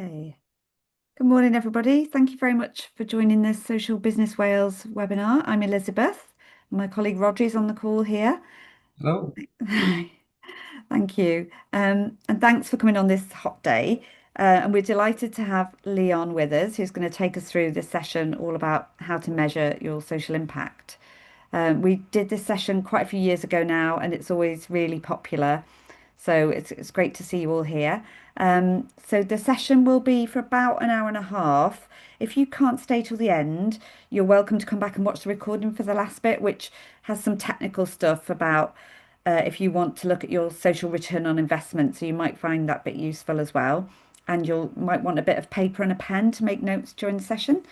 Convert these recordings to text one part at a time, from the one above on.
Okay. Good morning, everybody. Thank you very much for joining this Social Business Wales webinar. I'm Elizabeth. My colleague Rodri is on the call here. Hello. Thank you. And thanks for coming on this hot day. And we're delighted to have Leon with us, who's going to take us through this session all about how to measure your social impact. We did this session quite a few years ago now, and it's always really popular. So it's great to see you all here. So the session will be for about an hour and a half. If you can't stay till the end, you're welcome to come back and watch the recording for the last bit, which has some technical stuff about if you want to look at your social return on investment. So you might find that bit useful as well. And you might want a bit of paper and a pen to make notes during the session.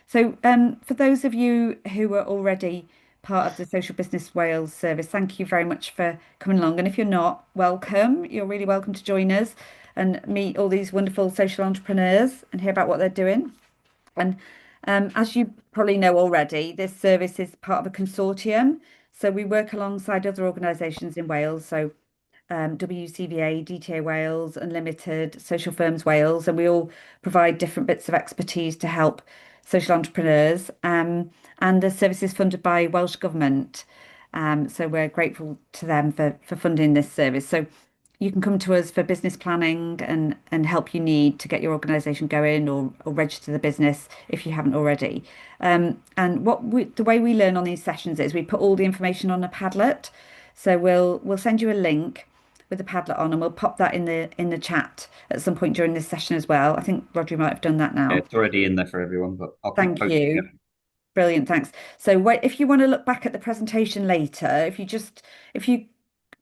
So, for those of you who are already part of the Social Business Wales service, thank you very much for coming along. And if you're not, welcome. You're really welcome to join us and meet all these wonderful social entrepreneurs and hear about what they're doing. And as you probably know already, this service is part of a consortium. So we work alongside other organisations in Wales. So WCVA, DTA Wales, Unlimited, Social Firms Wales, and we all provide different bits of expertise to help social entrepreneurs. And the service is funded by Welsh Government. So we're grateful to them for funding this service. So you can come to us for business planning and help you need to get your organisation going or register the business if you haven't already. And the way we learn on these sessions is we put all the information on a Padlet. So we'll send you a link with the Padlet on, and we'll pop that in the chat at some point during this session as well. I think Rodri might have done that Yeah, now. it's already in there for everyone, but I'll keep Thank posting you. it. Brilliant, thanks. So if you want to look back at the presentation later, if you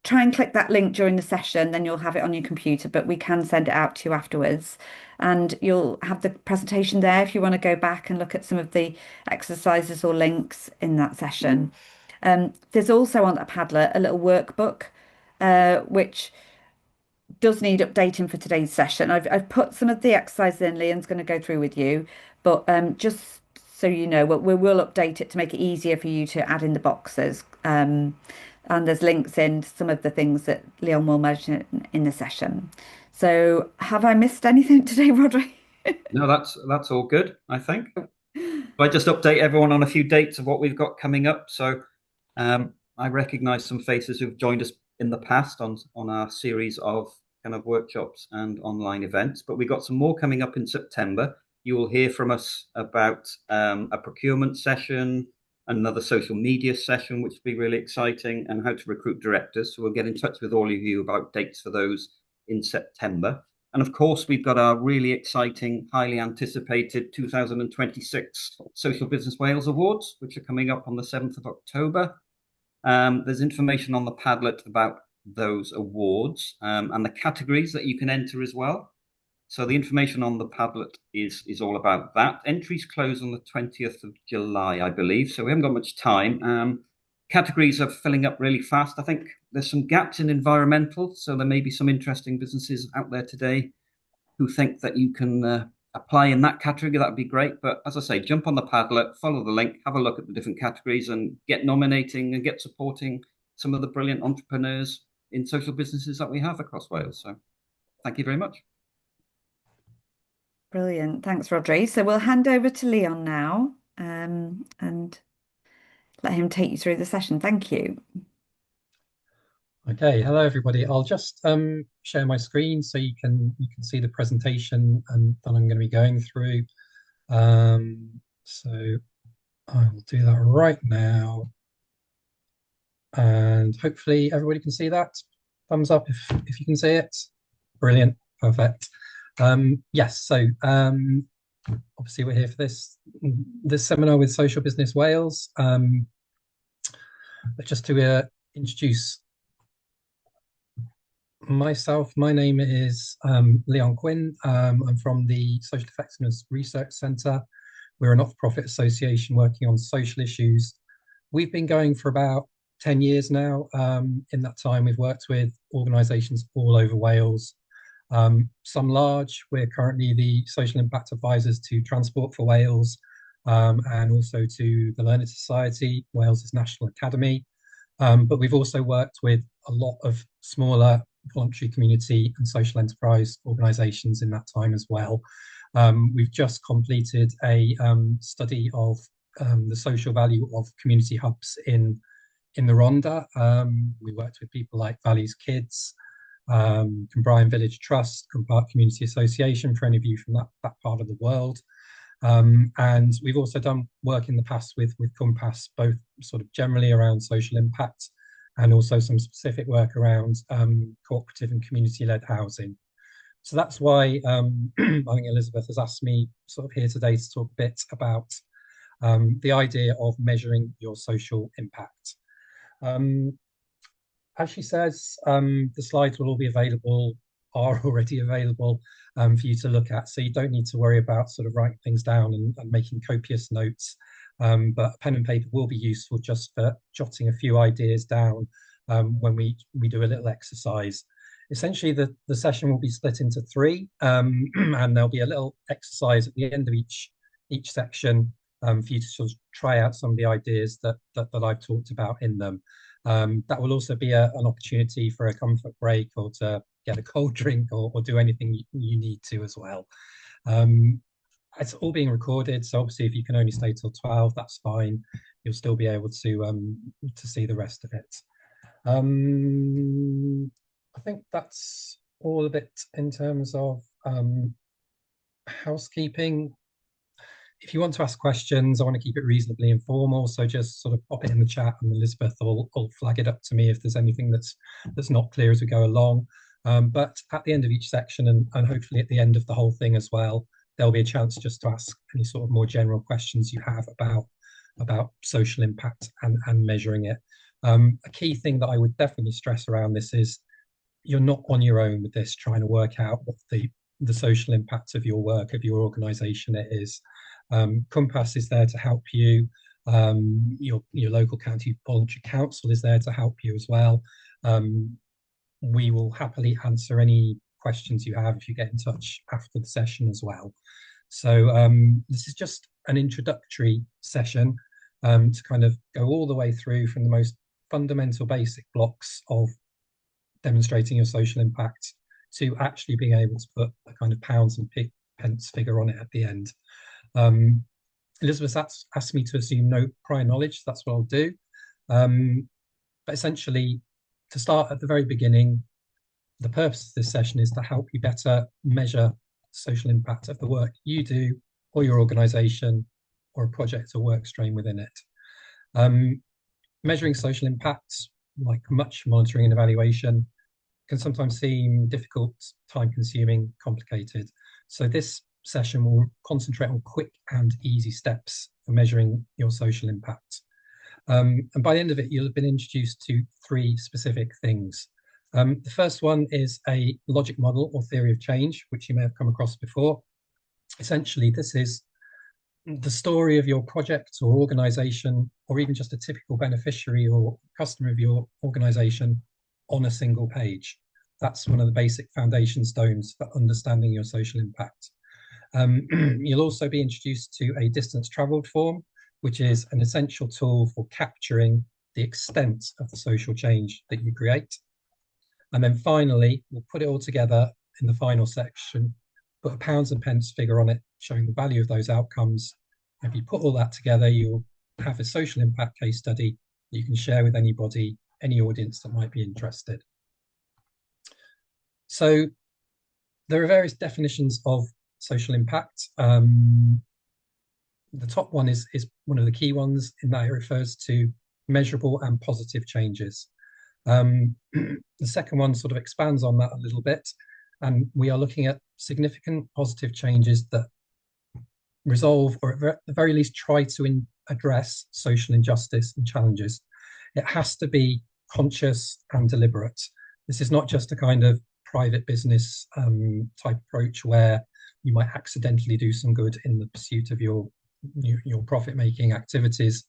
try and click that link during the session, then you'll have it on your computer, but we can send it out to you afterwards. And you'll have the presentation there if you want to go back and look at some of the exercises or links in that session. There's also on that Padlet a little workbook, which does need updating for today's session. I've put some of the exercises in, Leon's going to go through with you, but just so you know, we will update it to make it easier for you to add in the boxes. And there's links in some of the things that Leon will mention in the session. So have I missed anything today, Rodri? No, that's all good, I think. I just update everyone on a few dates of what we've got coming up. So I recognize some faces who've joined us in the past on our series of kind of workshops and online events, but we've got some more coming up in September. You will hear from us about a procurement session, another social media session, which will be really exciting, and how to recruit directors. So we'll get in touch with all of you about dates for those in September. And of course, we've got our really exciting, highly anticipated 2026 Social Business Wales Awards, which are coming up on the 7th of October. There's information on the Padlet about those awards and the categories that you can enter as well. So the information on the Padlet is all about that. Entries close on the 20th of July, I believe. So we haven't got much time. Categories are filling up really fast. I think there's some gaps in environmental. So there may be some interesting businesses out there today who think that you can apply in that category. That would be great. But as I say, jump on the Padlet, follow the link, have a look at the different categories and get nominating and get supporting some of the brilliant entrepreneurs in social businesses that we have across Wales. So thank you very much. Brilliant. Thanks, Rodri. So we'll hand over to Leon now, and let him take you through the session. Thank you. Okay, hello everybody. I'll just share my screen so you can see the presentation and that I'm going to be going through. So I will do that right now, and hopefully everybody can see that. Thumbs up if you can see it. Brilliant, perfect. Yes, so obviously we're here for this seminar with Social Business Wales. But just to introduce myself, my name is Leon Quinn. I'm from the Social Effectiveness Research Centre. We're a not-for-profit association working on social issues. We've been going for about 10 years now. In that time, we've worked with organisations all over Wales, some large. We're currently the social impact advisors to Transport for Wales and also to the Learning Society, Wales's National Academy. But we've also worked with a lot of smaller voluntary community and social enterprise organisations in that time as well. We've just completed a study of the social value of community hubs in the Rhondda. We worked with people like Valley's Kids, Cambrian Village Trust, Park Community Association, for any of you from that part of the world. And we've also done work in the past with Compass, both sort of generally around social impact and also some specific work around cooperative and community-led housing. So that's why I think Elizabeth has asked me sort of here today to talk a bit about the idea of measuring your social impact. As she says, the slides will all be available, are already available for you to look at. So you don't need to worry about sort of writing things down and making copious notes. But a pen and paper will be useful just for jotting a few ideas down when we do a little exercise. Essentially, the session will be split into three, and there'll be a little exercise at the end of each section for you to sort of try out some of the ideas that I've talked about in them. That will also be an opportunity for a comfort break or to get a cold drink or do anything you need to as well. It's all being recorded, so obviously if you can only stay till 12, that's fine. You'll still be able to see the rest of it. I think that's all of it in terms of housekeeping. If you want to ask questions, I want to keep it reasonably informal, so just sort of pop it in the chat and Elizabeth will flag it up to me if there's anything that's not clear as we go along. But at the end of each section and hopefully at the end of the whole thing as well, there'll be a chance just to ask any sort of more general questions you have about social impact and measuring it. A key thing that I would definitely stress around this is you're not on your own with this, trying to work out what the social impact of your work, of your organisation it is. Compass is there to help you. Your local county voluntary council is there to help you as well. We will happily answer any questions you have if you get in touch after the session as well. So this is just an introductory session to kind of go all the way through from the most fundamental basic blocks of demonstrating your social impact to actually being able to put a kind of pounds and pence figure on it at the end. Elizabeth asked me to assume no prior knowledge, so that's what I'll do. But essentially, to start at the very beginning, the purpose of this session is to help you better measure social impact of the work you do or your organisation or a project or work stream within it. Measuring social impact, like much monitoring and evaluation, can sometimes seem difficult, time-consuming, complicated. So this session will concentrate on quick and easy steps for measuring your social impact. And by the end of it, you'll have been introduced to three specific things. The first one is a logic model or theory of change, which you may have come across before. Essentially, this is the story of your project or organization, or even just a typical beneficiary or customer of your organization on a single page. That's one of the basic foundation stones for understanding your social impact. You'll also be introduced to a distance traveled form, which is an essential tool for capturing the extent of the social change that you create. And then finally, we'll put it all together in the final section, put a pounds and pence figure on it, showing the value of those outcomes. If you put all that together, you'll have a social impact case study that you can share with anybody, any audience that might be interested. So there are various definitions of social impact. The top one is one of the key ones in that it refers to measurable and positive changes. The second one sort of expands on that a little bit, and we are looking at significant positive changes that resolve, or at the very least try to address social injustice and challenges. It has to be conscious and deliberate. This is not just a kind of private business type approach where you might accidentally do some good in the pursuit of your profit-making activities.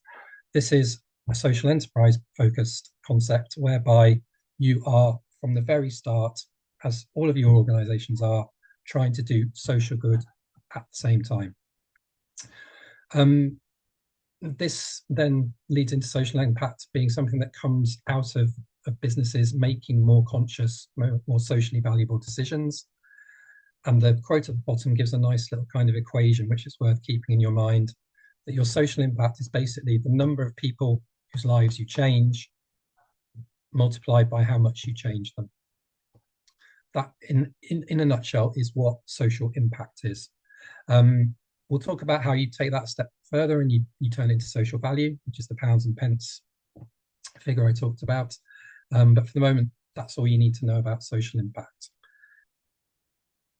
This is a social enterprise focused concept whereby you are, from the very start, as all of your organizations are, trying to do social good at the same time. This then leads into social impact being something that comes out of of businesses making more conscious, more socially valuable decisions. And the quote at the bottom gives a nice little kind of equation, which is worth keeping in your mind, that your social impact is basically the number of people whose lives you change multiplied by how much you change them. That, in a nutshell, is what social impact is. We'll talk about how you take that a step further and you turn it into social value, which is the pounds and pence figure I talked about. But for the moment, that's all you need to know about social impact.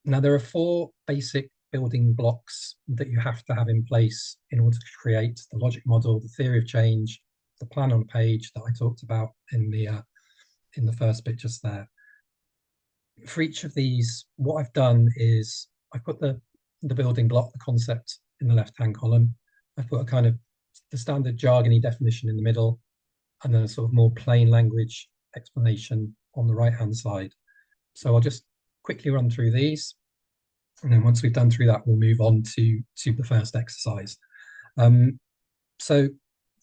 Now, there are 4 basic building blocks that you have to have in place in order to create the logic model, the theory of change, the plan on page that I talked about in the first bit just there. For each of these, what I've done is I put the building block, the concept, in the left-hand column. I've put a kind of the standard jargony definition in the middle, and then a sort of more plain language explanation on the right-hand side. So I'll just quickly run through these. And then once we've done through that, we'll move on to the first exercise. So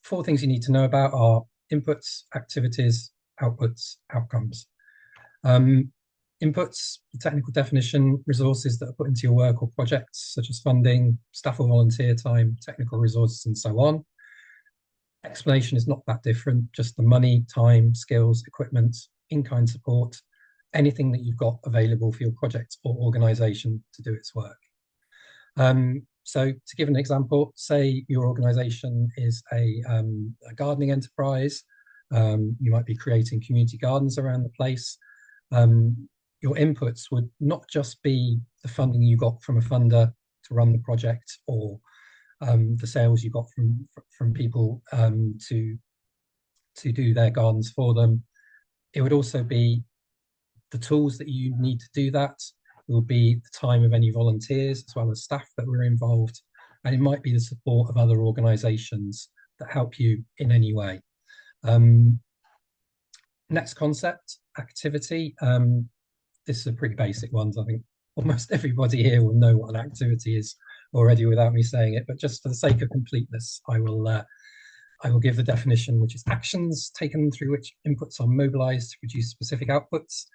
4 things you need to know about are inputs, activities, outputs, outcomes. Inputs, the technical definition, resources that are put into your work or projects, such as funding, staff or volunteer time, technical resources, and so on. Explanation is not that different, just the money, time, skills, equipment, in-kind support, anything that you've got available for your project or organization to do its work. So to give an example, say your organization is a gardening enterprise. You might be creating community gardens around the place. Your inputs would not just be the funding you got from a funder to run the project, or the sales you got from people to do their gardens for them. It would also be the tools that you need to do that. It will be the time of any volunteers as well as staff that were involved, and it might be the support of other organisations that help you in any way. Next concept, activity. This is a pretty basic one. I think almost everybody here will know what an activity is already without me saying it, but just for the sake of completeness, I will give the definition, which is actions taken through which inputs are mobilized to produce specific outputs.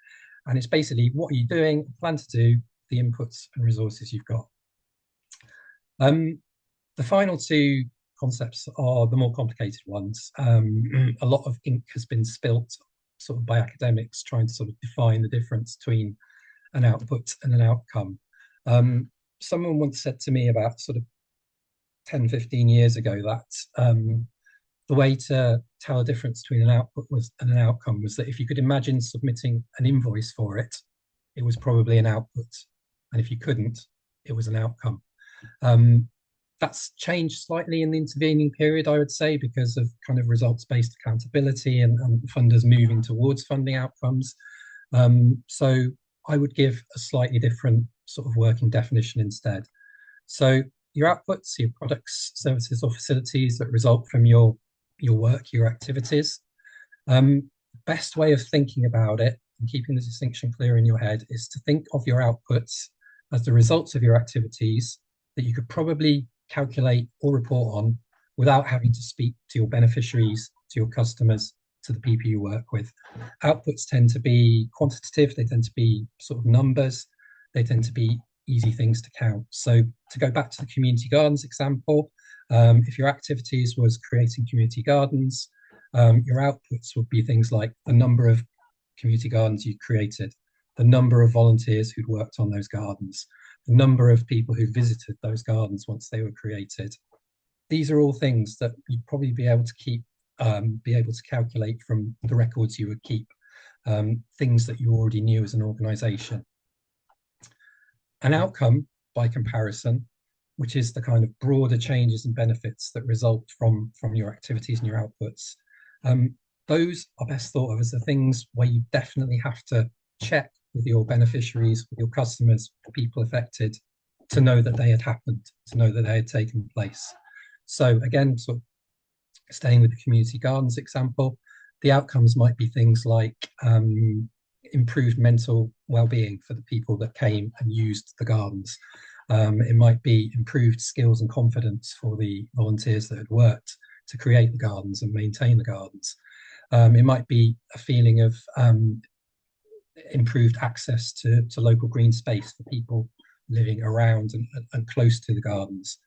And it's basically what are you doing, plan to do, the inputs and resources you've got. The final 2 concepts are the more complicated ones. A lot of ink has been spilt sort of by academics trying to sort of define the difference between an output and an outcome. Someone once said to me about sort of 10, 15 years ago that the way to tell the difference between an output and an outcome was that if you could imagine submitting an invoice for it, it was probably an output. And if you couldn't, it was an outcome. That's changed slightly in the intervening period, I would say, because of kind of results-based accountability and funders moving towards funding outcomes. So I would give a slightly different sort of working definition instead. So your outputs, your products, services, or facilities that result from your work, your activities. Best way of thinking about it and keeping the distinction clear in your head is to think of your outputs as the results of your activities that you could probably calculate or report on without having to speak to your beneficiaries, to your customers, to the people you work with. Outputs tend to be quantitative, they tend to be sort of numbers, they tend to be easy things to count. So to go back to the community gardens example, if your activities was creating community gardens, your outputs would be things like the number of community gardens you created, the number of volunteers who'd worked on those gardens, the number of people who visited those gardens once they were created. These are all things that you'd probably be able to calculate from the records you would keep, things that you already knew as an organization. An outcome, by comparison, which is the kind of broader changes and benefits that result from your activities and your outputs. Those are best thought of as the things where you definitely have to check with your beneficiaries, with your customers, the people affected, to know that they had happened, to know that they had taken place. So again, sort of staying with the community gardens example, the outcomes might be things like improved mental well-being for the people that came and used the gardens. It might be improved skills and confidence for the volunteers that had worked to create the gardens and maintain the gardens. It might be a feeling of improved access to local green space for people living around and close to the gardens.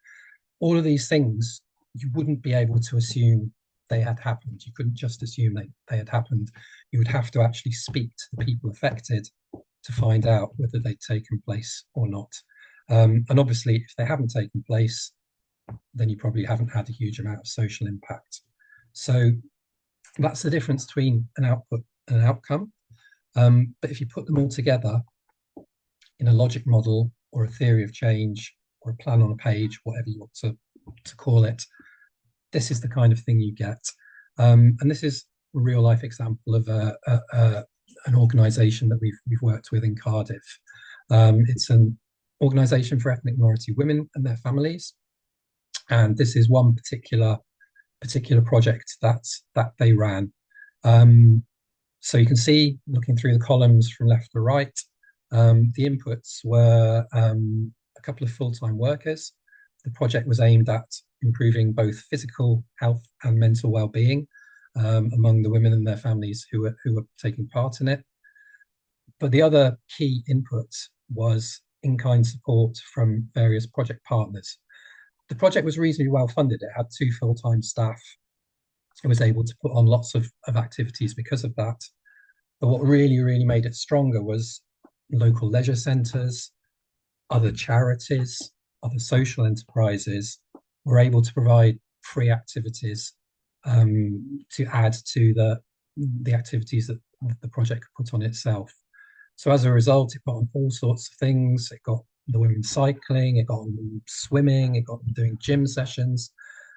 All of these things you wouldn't be able to assume they had happened. You couldn't just assume they had happened. You would have to actually speak to the people affected to find out whether they'd taken place or not. And obviously, if they haven't taken place, then you probably haven't had a huge amount of social impact. So that's the difference between an output and an outcome. But if you put them all together in a logic model or a theory of change or a plan on a page, whatever you want to call it, this is the kind of thing you get. And this is a real life example of an organisation that we've worked with in Cardiff. It's an organisation for ethnic minority women and their families. And this is one particular project that they ran. So you can see, looking through the columns from left to right, the inputs were a couple of full-time workers. The project was aimed at improving both physical health and mental well-being among the women and their families who were taking part in it. But the other key input was in-kind support from various project partners. The project was reasonably well funded. It had 2 full-time staff. It was able to put on lots of activities because of that. But what really made it stronger was local leisure centres, other charities, other social enterprises were able to provide free activities to add to the activities that the project could put on itself. So as a result, it got on all sorts of things. It got the women cycling, it got them swimming, it got them doing gym sessions.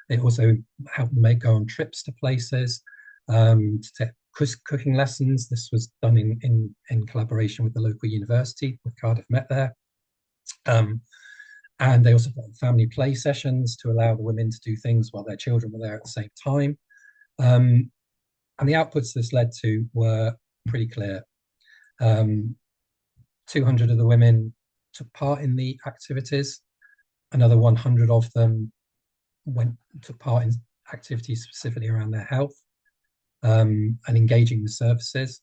It also helped them go on trips to places, to take cooking lessons. This was done in collaboration with the local university, with Cardiff Met there. And they also put on family play sessions to allow the women to do things while their children were there at the same time. And the outputs this led to were pretty clear. 200 of the women took part in the activities. Another 100 of them took part in activities specifically around their health and engaging with services.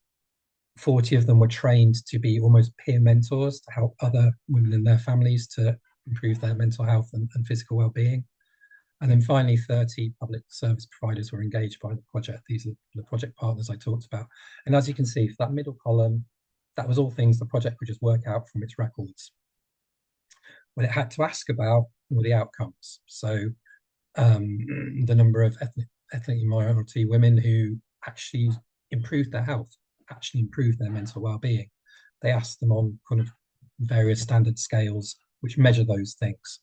40 of them were trained to be almost peer mentors to help other women and their families to improve their mental health and physical well-being. And then finally, 30 public service providers were engaged by the project. These are the project partners I talked about. And as you can see, for that middle column, that was all things the project could just work out from its records. What it had to ask about were the outcomes. So the number of ethnic minority women who actually improved their health, actually improved their mental well-being. They asked them on kind of various standard scales which measure those things.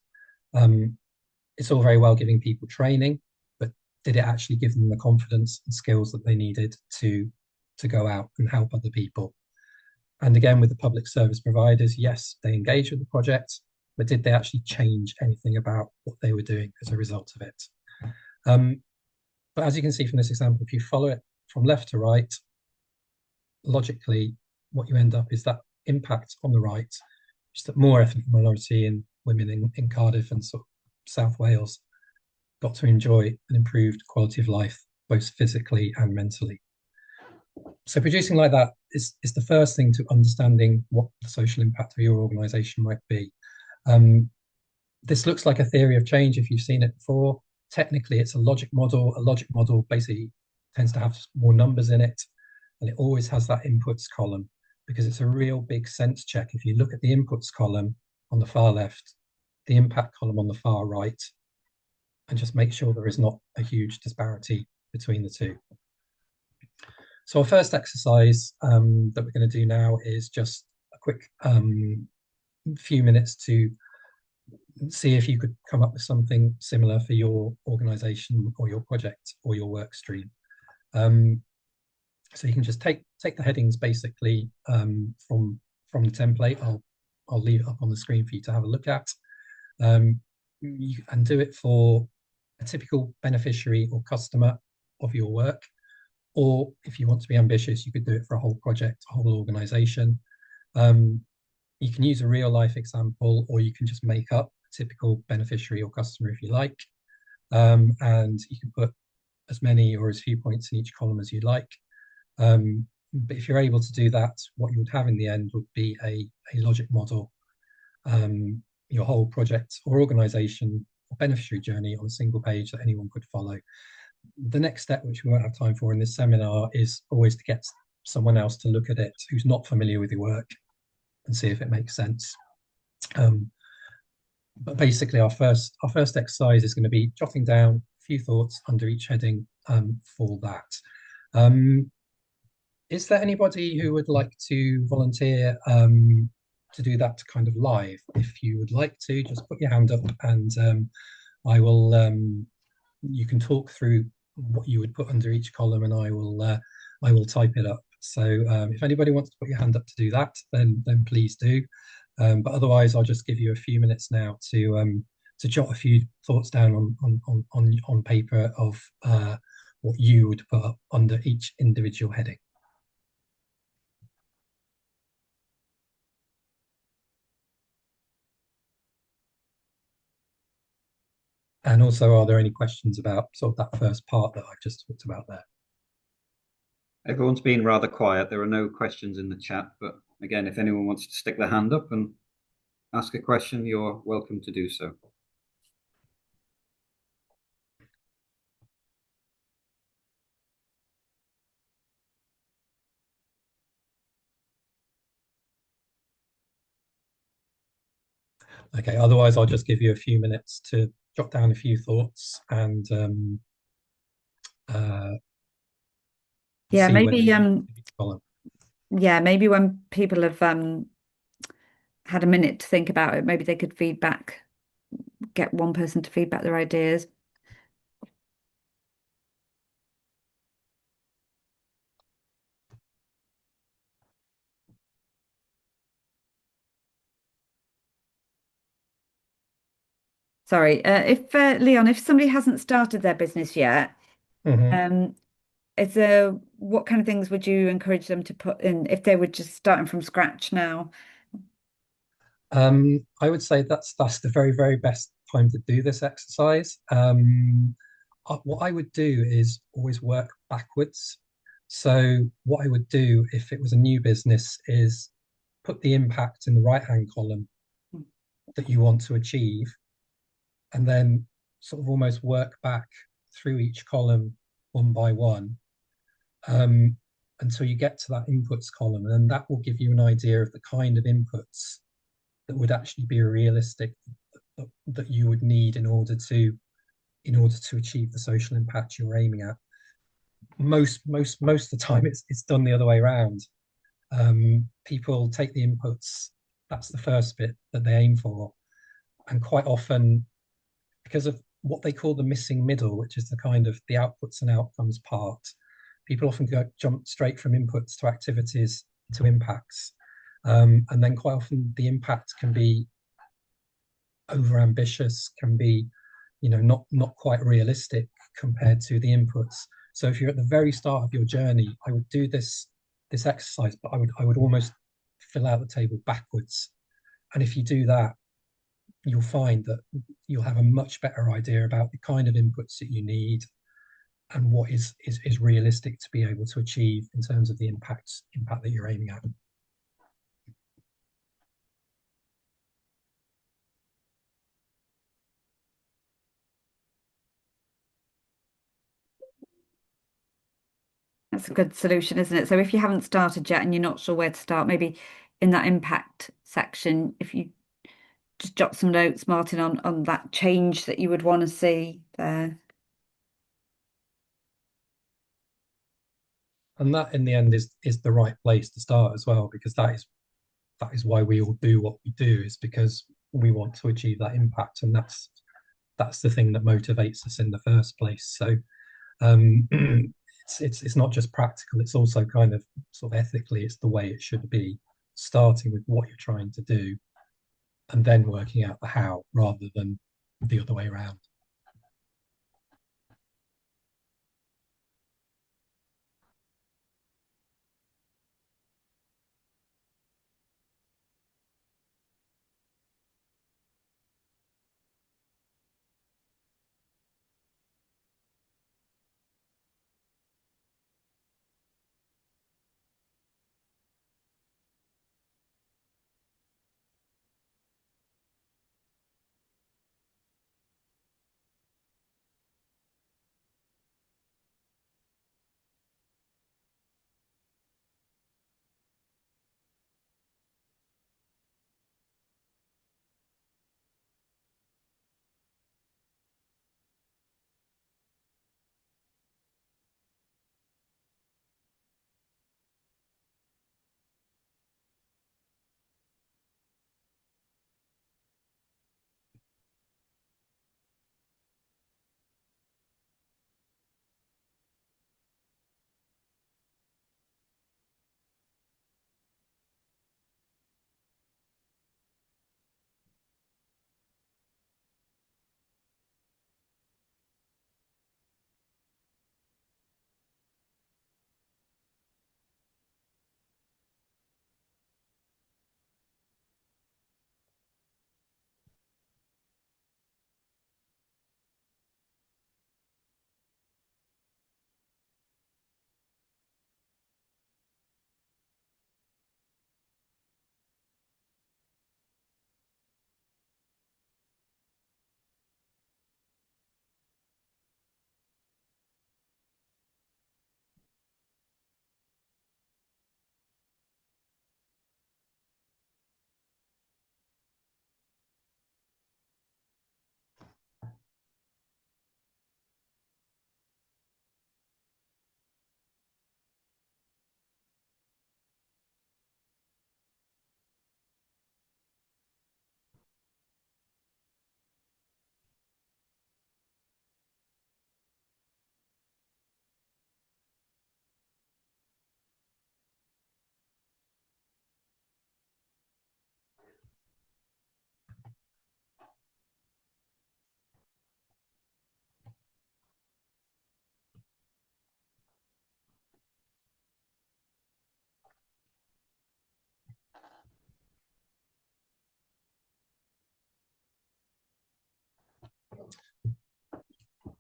It's all very well giving people training, but did it actually give them the confidence and skills that they needed to go out and help other people? And again, with the public service providers, yes, they engaged with the project, but did they actually change anything about what they were doing as a result of it? But as you can see from this example, if you follow it from left to right, logically, what you end up is that impact on the right, just that more ethnic minority and women in Cardiff and sort of South Wales got to enjoy an improved quality of life, both physically and mentally. So producing like that is the first thing to understanding what the social impact of your organisation might be. This looks like a theory of change if you've seen it before. Technically, it's a logic model. A logic model basically tends to have more numbers in it, and it always has that inputs column because it's a real big sense check. If you look at the inputs column on the far left, the impact column on the far right, and just make sure there is not a huge disparity between the two. So our first exercise that we're going to do now is just a quick few minutes to see if you could come up with something similar for your organization or your project or your work stream. So you can just take the headings basically from the template. I'll leave it up on the screen for you to have a look at. You can do it for a typical beneficiary or customer of your work. Or if you want to be ambitious, you could do it for a whole project, a whole organization. You can use a real life example, or you can just make up a typical beneficiary or customer if you like. And you can put as many or as few points in each column as you like. But if you're able to do that, what you would have in the end would be a logic model, your whole project or organization or beneficiary journey on a single page that anyone could follow. The next step, which we won't have time for in this seminar, is always to get someone else to look at it who's not familiar with your work and see if it makes sense. But basically, our first exercise is going to be jotting down a few thoughts under each heading for that. Is there anybody who would like to volunteer to do that kind of live? If you would like to, just put your hand up, and I will. You can talk through what you would put under each column, and I will type it up. So if anybody wants to put your hand up to do that, then please do. But otherwise, I'll just give you a few minutes now to jot a few thoughts down on paper of what you would put up under each individual heading. And also, are there any questions about sort of that first part that I've just talked about there? Everyone's been rather quiet. There are no questions in the chat, but again, if anyone wants to stick their hand up and ask a question, you're welcome to do so. Okay, otherwise I'll just give you a few minutes to jot down a few thoughts and Yeah, see where maybe you follow. yeah, maybe when people have had a minute to think about it, maybe they could feedback, get one person to feedback their ideas. Sorry, if Leon, if somebody hasn't started their business yet, Mhm. um, is there what kind of things would you encourage them to put in if they were just starting from scratch now? I would say that's the very, very best time to do this exercise. What I would do is always work backwards. So what I would do if it was a new business is put the impact in the right-hand column that you want to achieve, and then sort of almost work back through each column one by one um, until you get to that inputs column, and then that will give you an idea of the kind of inputs that would actually be realistic that you would need in order to achieve the social impact you're aiming at. Most of the time, it's done the other way around. People take the inputs. That's the first bit that they aim for, and quite often, because of what they call the missing middle, which is the kind of the outputs and outcomes part, people often jump straight from inputs to activities to impacts. And then quite often the impact can be over ambitious, can be, not quite realistic compared to the inputs. So if you're at the very start of your journey, I would do this exercise, but I would almost fill out the table backwards. And if you do that, you'll find that you'll have a much better idea about the kind of inputs that you need and what is realistic to be able to achieve in terms of the impact that you're aiming at. That's a good solution, isn't it? So if you haven't started yet and you're not sure where to start, maybe in that impact section, if you just jot some notes, Martin, on that change that you would want to see there. And that in the end is the right place to start as well, because that is why we all do what we do, is because we want to achieve that impact, and that's the thing that motivates us in the first place. So it's not just practical, it's also kind of sort of ethically, it's the way it should be, starting with what you're trying to do and then working out the how rather than the other way around.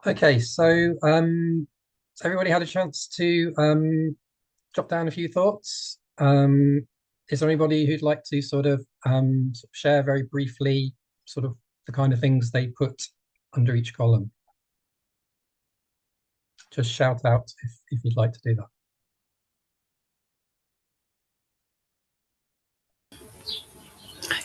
Okay, so everybody had a chance to jot down a few thoughts. Is there anybody who'd like to sort of share very briefly sort of the kind of things they put under each column? Just shout out if you'd like to do that.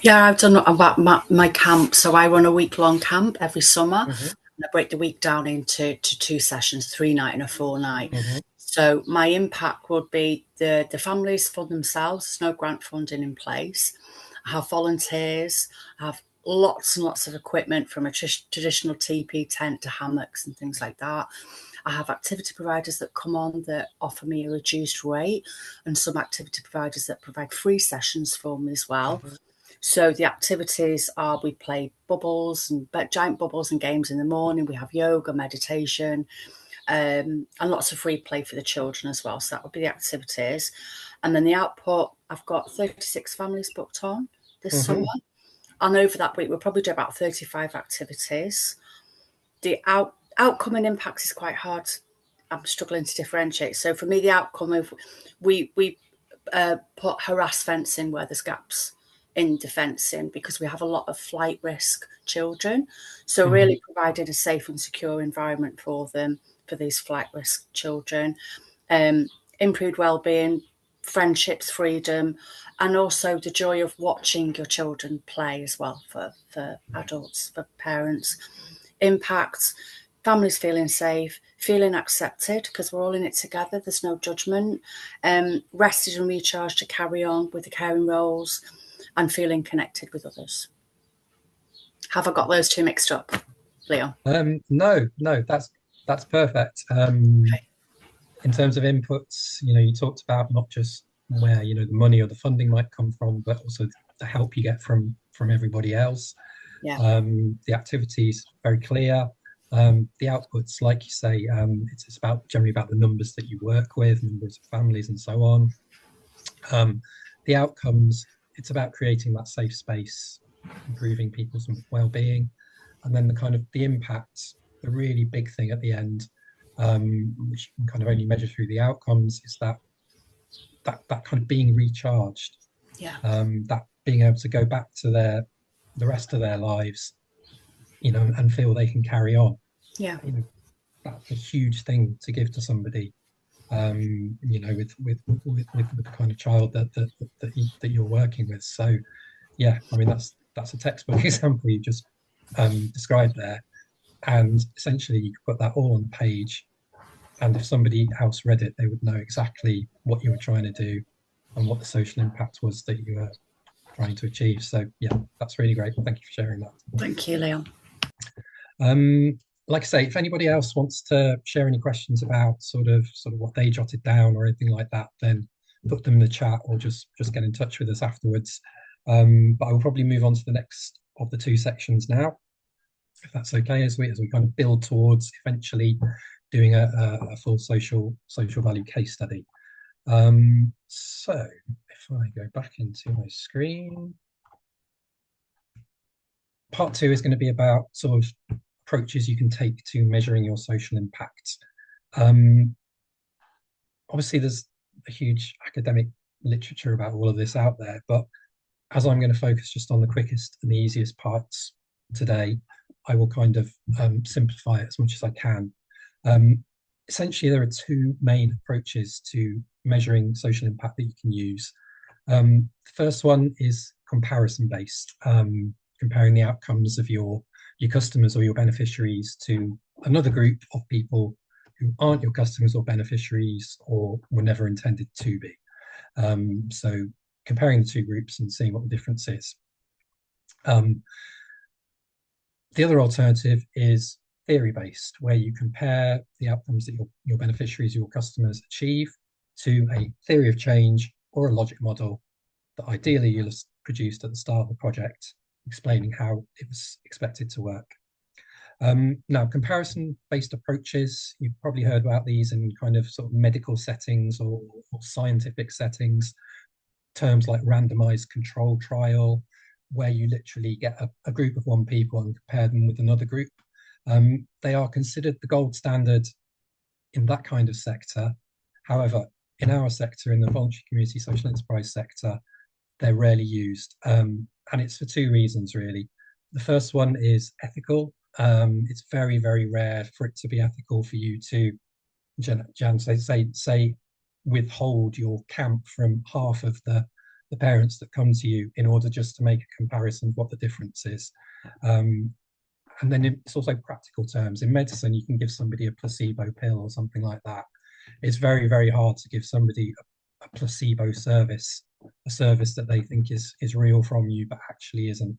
Yeah, I've done about my camp. So I run a week-long camp every summer. Mm-hmm, And I break the week down into two sessions, 3 night and a 4 night. mm-hmm, So my impact would be the families for themselves. There's no grant funding in place. I have volunteers. I have lots and lots of equipment from a traditional TP tent to hammocks and things like that. I have activity providers that come on that offer me a reduced rate, and some activity providers that provide free sessions for me as well. mm-hmm. So the activities are we play bubbles and giant bubbles and games in the morning. We have yoga, meditation, and lots of free play for the children as well. So that would be the activities. And then the output, I've got 36 families booked on this summer. And over that week, we'll probably do about 35 activities. The outcome and impacts is quite hard. I'm struggling to differentiate. So for me, the outcome of we put harass fencing where there's gaps in the fencing, because we have a lot of flight risk children. So really providing a safe and secure environment for them, for these flight risk children, improved well-being, friendships, freedom, and also the joy of watching your children play as well for adults, for parents. Impacts, families feeling safe, feeling accepted because we're all in it together. There's no judgment. Rested and recharged to carry on with the caring roles, and feeling connected with others. Have I got those two mixed up, Leon? No, that's perfect. Okay. In terms of inputs, you talked about not just where the money or the funding might come from, but also the help you get from everybody else. Yeah. The activities very clear. The outputs, like you say, it's generally about the numbers that you work with, numbers of families, and so on. The outcomes, it's about creating that safe space, improving people's well-being, and then the kind of the impacts. The really big thing at the end, which you can kind of only measure through the outcomes, is that kind of being recharged. Yeah. That being able to go back to the rest of their lives, and feel they can carry on. Yeah. That's a huge thing to give to somebody. With the kind of child that you're working with. So, yeah, I mean that's a textbook example you just described there, and essentially you could put that all on the page, and if somebody else read it, they would know exactly what you were trying to do and what the social impact was that you were trying to achieve. So, yeah, that's really great. Thank you for sharing that. Thank you, Leon. Like I say, if anybody else wants to share any questions about sort of what they jotted down or anything like that, then put them in the chat or just get in touch with us afterwards. But I will probably move on to the next of the two sections now, if that's okay, as we kind of build towards eventually doing a full social value case study. So if I go back into my screen, part two is going to be about sort of approaches you can take to measuring your social impact. Obviously, there's a huge academic literature about all of this out there, but as I'm going to focus just on the quickest and the easiest parts today, I will kind of simplify it as much as I can. Essentially, there are two main approaches to measuring social impact that you can use. The first one is comparison-based, comparing the outcomes of your customers or your beneficiaries to another group of people who aren't your customers or beneficiaries or were never intended to be. So comparing the two groups and seeing what the difference is. The other alternative is theory-based, where you compare the outcomes that your beneficiaries, your customers achieve to a theory of change or a logic model that ideally you'll have produced at the start of the project, explaining how it was expected to work. Now, comparison-based approaches, you've probably heard about these in kind of sort of medical settings or scientific settings, terms like randomized control trial, where you literally get a group of one people and compare them with another group. They are considered the gold standard in that kind of sector. However, in our sector, in the voluntary community social enterprise sector, they're rarely used. And it's for two reasons, really. The first one is ethical. It's very, very rare for it to be ethical for you to, Jan, say, withhold your camp from half of the parents that come to you in order just to make a comparison of what the difference is. And then it's also practical terms. In medicine, you can give somebody a placebo pill or something like that. It's very, very hard to give somebody a placebo service, a service that they think is real from you, but actually isn't.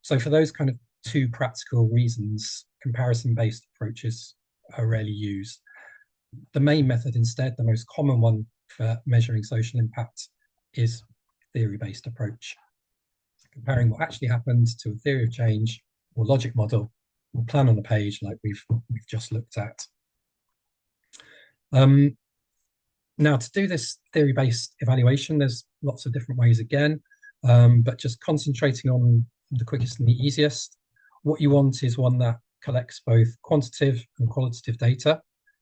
So for those kind of two practical reasons, comparison-based approaches are rarely used. The main method instead, the most common one for measuring social impact, is theory-based approach. Comparing what actually happened to a theory of change or logic model or plan on the page like we've just looked at. Now, to do this theory-based evaluation, there's lots of different ways again, but just concentrating on the quickest and the easiest. What you want is one that collects both quantitative and qualitative data.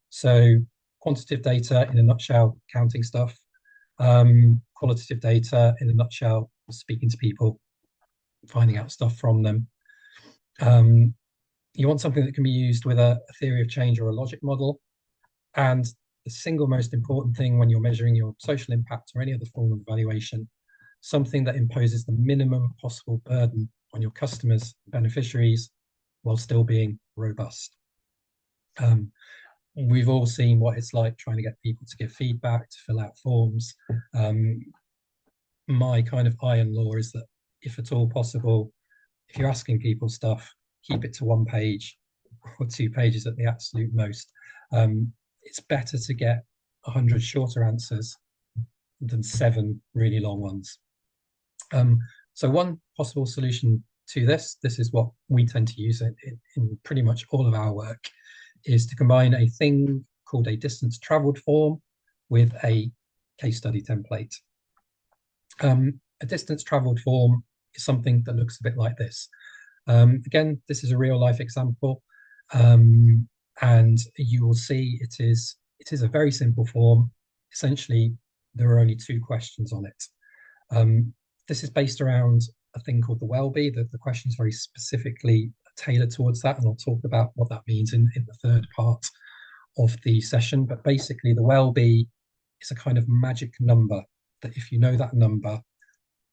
So quantitative data in a nutshell, counting stuff. Qualitative data in a nutshell, speaking to people, finding out stuff from them. You want something that can be used with a theory of change or a logic model. And the single most important thing when you're measuring your social impact or any other form of evaluation, something that imposes the minimum possible burden on your customers, beneficiaries, while still being robust. We've all seen what it's like trying to get people to give feedback, to fill out forms. My kind of iron law is that if at all possible, if you're asking people stuff, keep it to 1 page or 2 pages at the absolute most. It's better to get 100 shorter answers than 7 really long ones. So one possible solution to this is what we tend to use in pretty much all of our work, is to combine a thing called a distance traveled form with a case study template. A distance traveled form is something that looks a bit like this. Again, this is a real life example, and you will see it is a very simple form. Essentially, there are only 2 questions on it. This is based around a thing called the well-be. The question is very specifically tailored towards that, and I'll talk about what that means in the third part of the session. But basically, the well-be is a kind of magic number that if you know that number,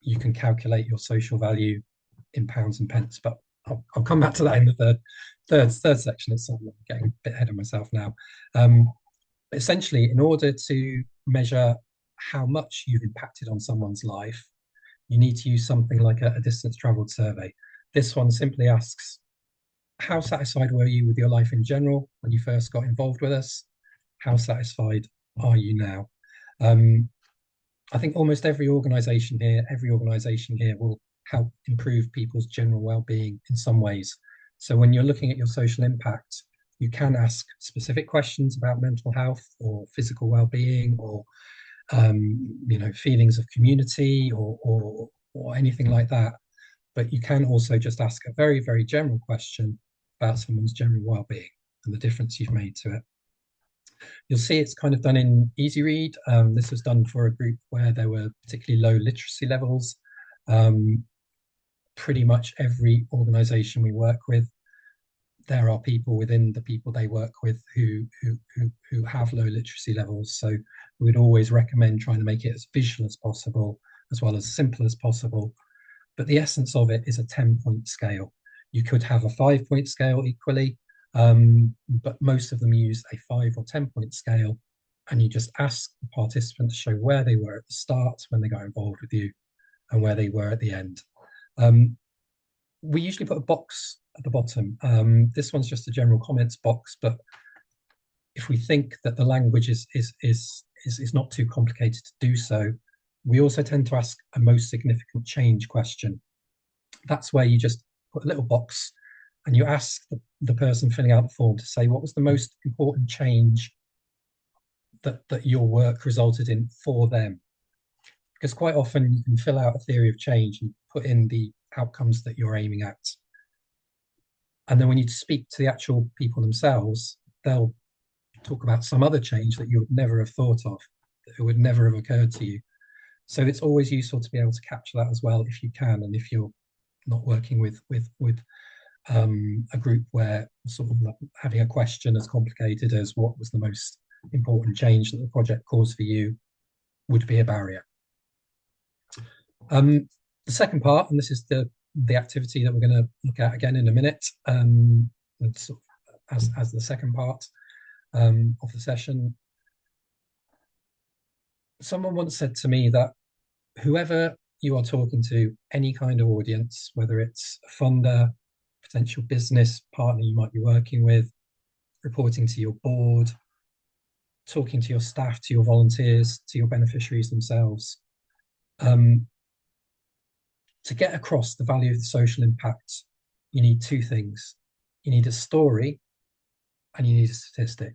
you can calculate your social value in pounds and pence. But I'll come back to that in the third section. I'm getting a bit ahead of myself now. But essentially, in order to measure how much you've impacted on someone's life, you need to use something like a distance traveled survey. This one simply asks, how satisfied were you with your life in general when you first got involved with us? How satisfied are you now? I think almost every organization here will help improve people's general well-being in some ways. So when you're looking at your social impact, you can ask specific questions about mental health or physical well-being or feelings of community or anything like that. But you can also just ask a very, very general question about someone's general well-being and the difference you've made to it. You'll see it's kind of done in easy read. This was done for a group where there were particularly low literacy levels. Pretty much every organization we work with, there are people within the people they work with who have low literacy levels. So we would always recommend trying to make it as visual as possible, as well as simple as possible. But the essence of it is a 10-point scale. You could have a 5-point scale equally, but most of them use a 5 or 10-point scale, and you just ask the participant to show where they were at the start when they got involved with you and where they were at the end. We usually put a box at the bottom. This one's just a general comments box, but if we think that the language is not too complicated to do so, we also tend to ask a most significant change question. That's where you just put a little box and you ask the person filling out the form to say what was the most important change that your work resulted in for them. Because quite often you can fill out a theory of change and put in the outcomes that you're aiming at. And then when you speak to the actual people themselves, they'll talk about some other change that you would never have thought of, that would never have occurred to you. So it's always useful to be able to capture that as well if you can, and if you're not working with a group where sort of having a question as complicated as what was the most important change that the project caused for you would be a barrier. The second part, and this is the activity that we're going to look at again in a minute, sort of as the second part of the session. Someone once said to me that whoever you are talking to, any kind of audience, whether it's a funder, potential business partner you might be working with, reporting to your board, talking to your staff, to your volunteers, to your beneficiaries themselves, to get across the value of the social impact, you need two things. You need a story and you need a statistic.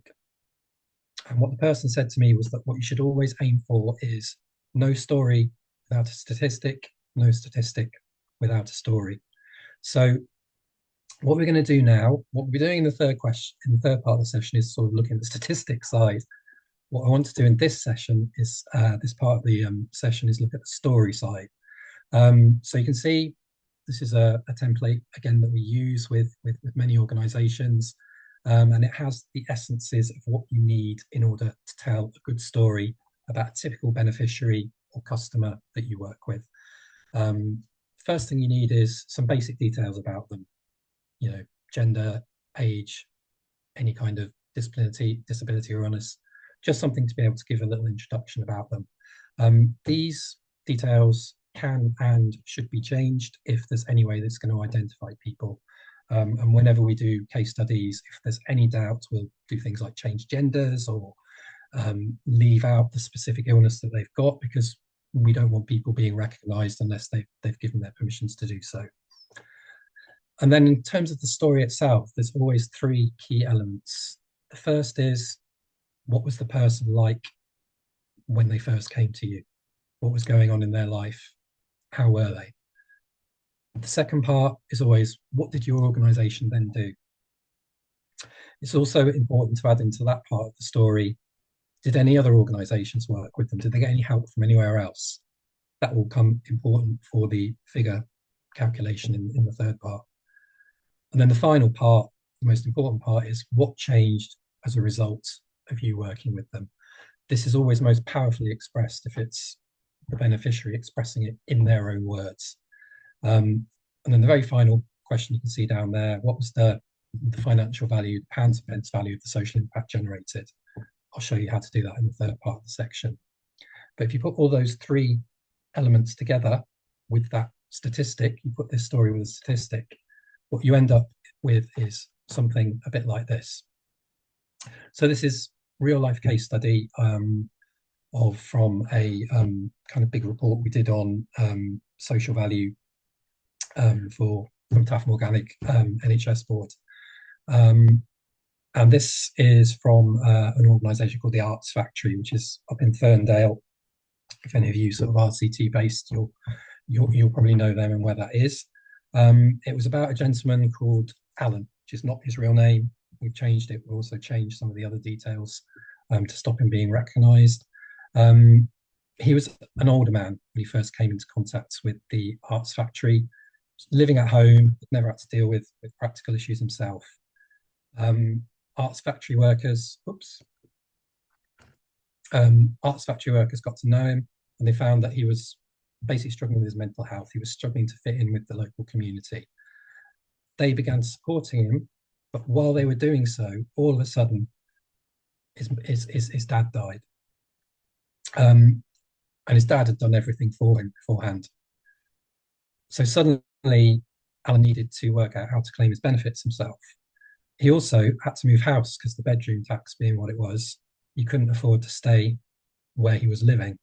And what the person said to me was that what you should always aim for is no story without a statistic, no statistic without a story. So what we're going to do now, what we'll be doing in the third question, in the third part of the session, is sort of looking at the statistics side. What I want to do in this session is, this part of the session is look at the story side. So you can see this is a template, again, that we use with many organizations, and it has the essences of what you need in order to tell a good story about a typical beneficiary or customer that you work with. First thing you need is some basic details about them, you know, gender, age, any kind of disability or illness, just something to be able to give a little introduction about them. These details can and should be changed if there's any way that's going to identify people. And whenever we do case studies, if there's any doubt, we'll do things like change genders or leave out the specific illness that they've got, because we don't want people being recognised unless they've given their permissions to do so. And then in terms of the story itself, there's always three key elements. The first is, what was the person like when they first came to you? What was going on in their life? How were they? The second part is always, what did your organisation then do? It's also important to add into that part of the story, did any other organisations work with them? Did they get any help from anywhere else? That will come important for the figure calculation in the third part. And then the final part, the most important part, is what changed as a result of you working with them. This is always most powerfully expressed if it's the beneficiary expressing it in their own words. And then the very final question you can see down there, what was the financial value, pounds and pence value of the social impact generated? I'll show you how to do that in the third part of the section. But if you put all those three elements together with that statistic, you put this story with a statistic, what you end up with is something a bit like this. So this is real life case study from a kind of big report we did on social value from Taff Morganic NHS board. And this is from an organisation called the Arts Factory, which is up in Ferndale. If any of you sort of RCT based, you'll probably know them and where that is. It was about a gentleman called Alan, which is not his real name. We've changed it. We've also changed some of the other details to stop him being recognised. He was an older man when he first came into contact with the Arts Factory, living at home, never had to deal with practical issues himself. Arts Factory workers got to know him, and they found that he was basically struggling with his mental health. He was struggling to fit in with the local community. They began supporting him, but while they were doing so, all of a sudden, his dad died. And his dad had done everything for him beforehand. So suddenly, Alan needed to work out how to claim his benefits himself. He also had to move house because the bedroom tax being what it was, he couldn't afford to stay where he was living.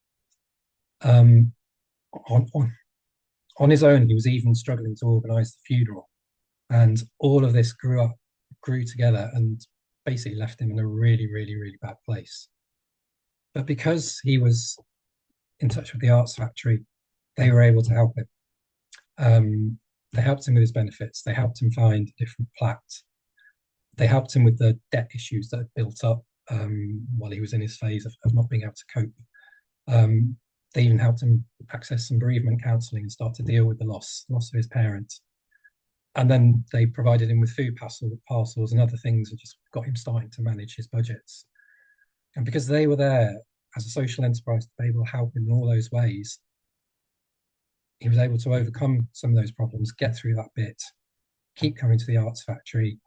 On his own, he was even struggling to organise the funeral. And all of this grew together and basically left him in a really, really, really bad place. But because he was in touch with the Arts Factory, they were able to help him. They helped him with his benefits. They helped him find a different plat. They helped him with the debt issues that had built up while he was in his phase of not being able to cope. They even helped him access some bereavement counselling and start to deal with the loss of his parents. And then they provided him with food parcels and other things and just got him starting to manage his budgets. And because they were there as a social enterprise to be able to help him in all those ways, he was able to overcome some of those problems, get through that bit, keep coming to the Arts Factory,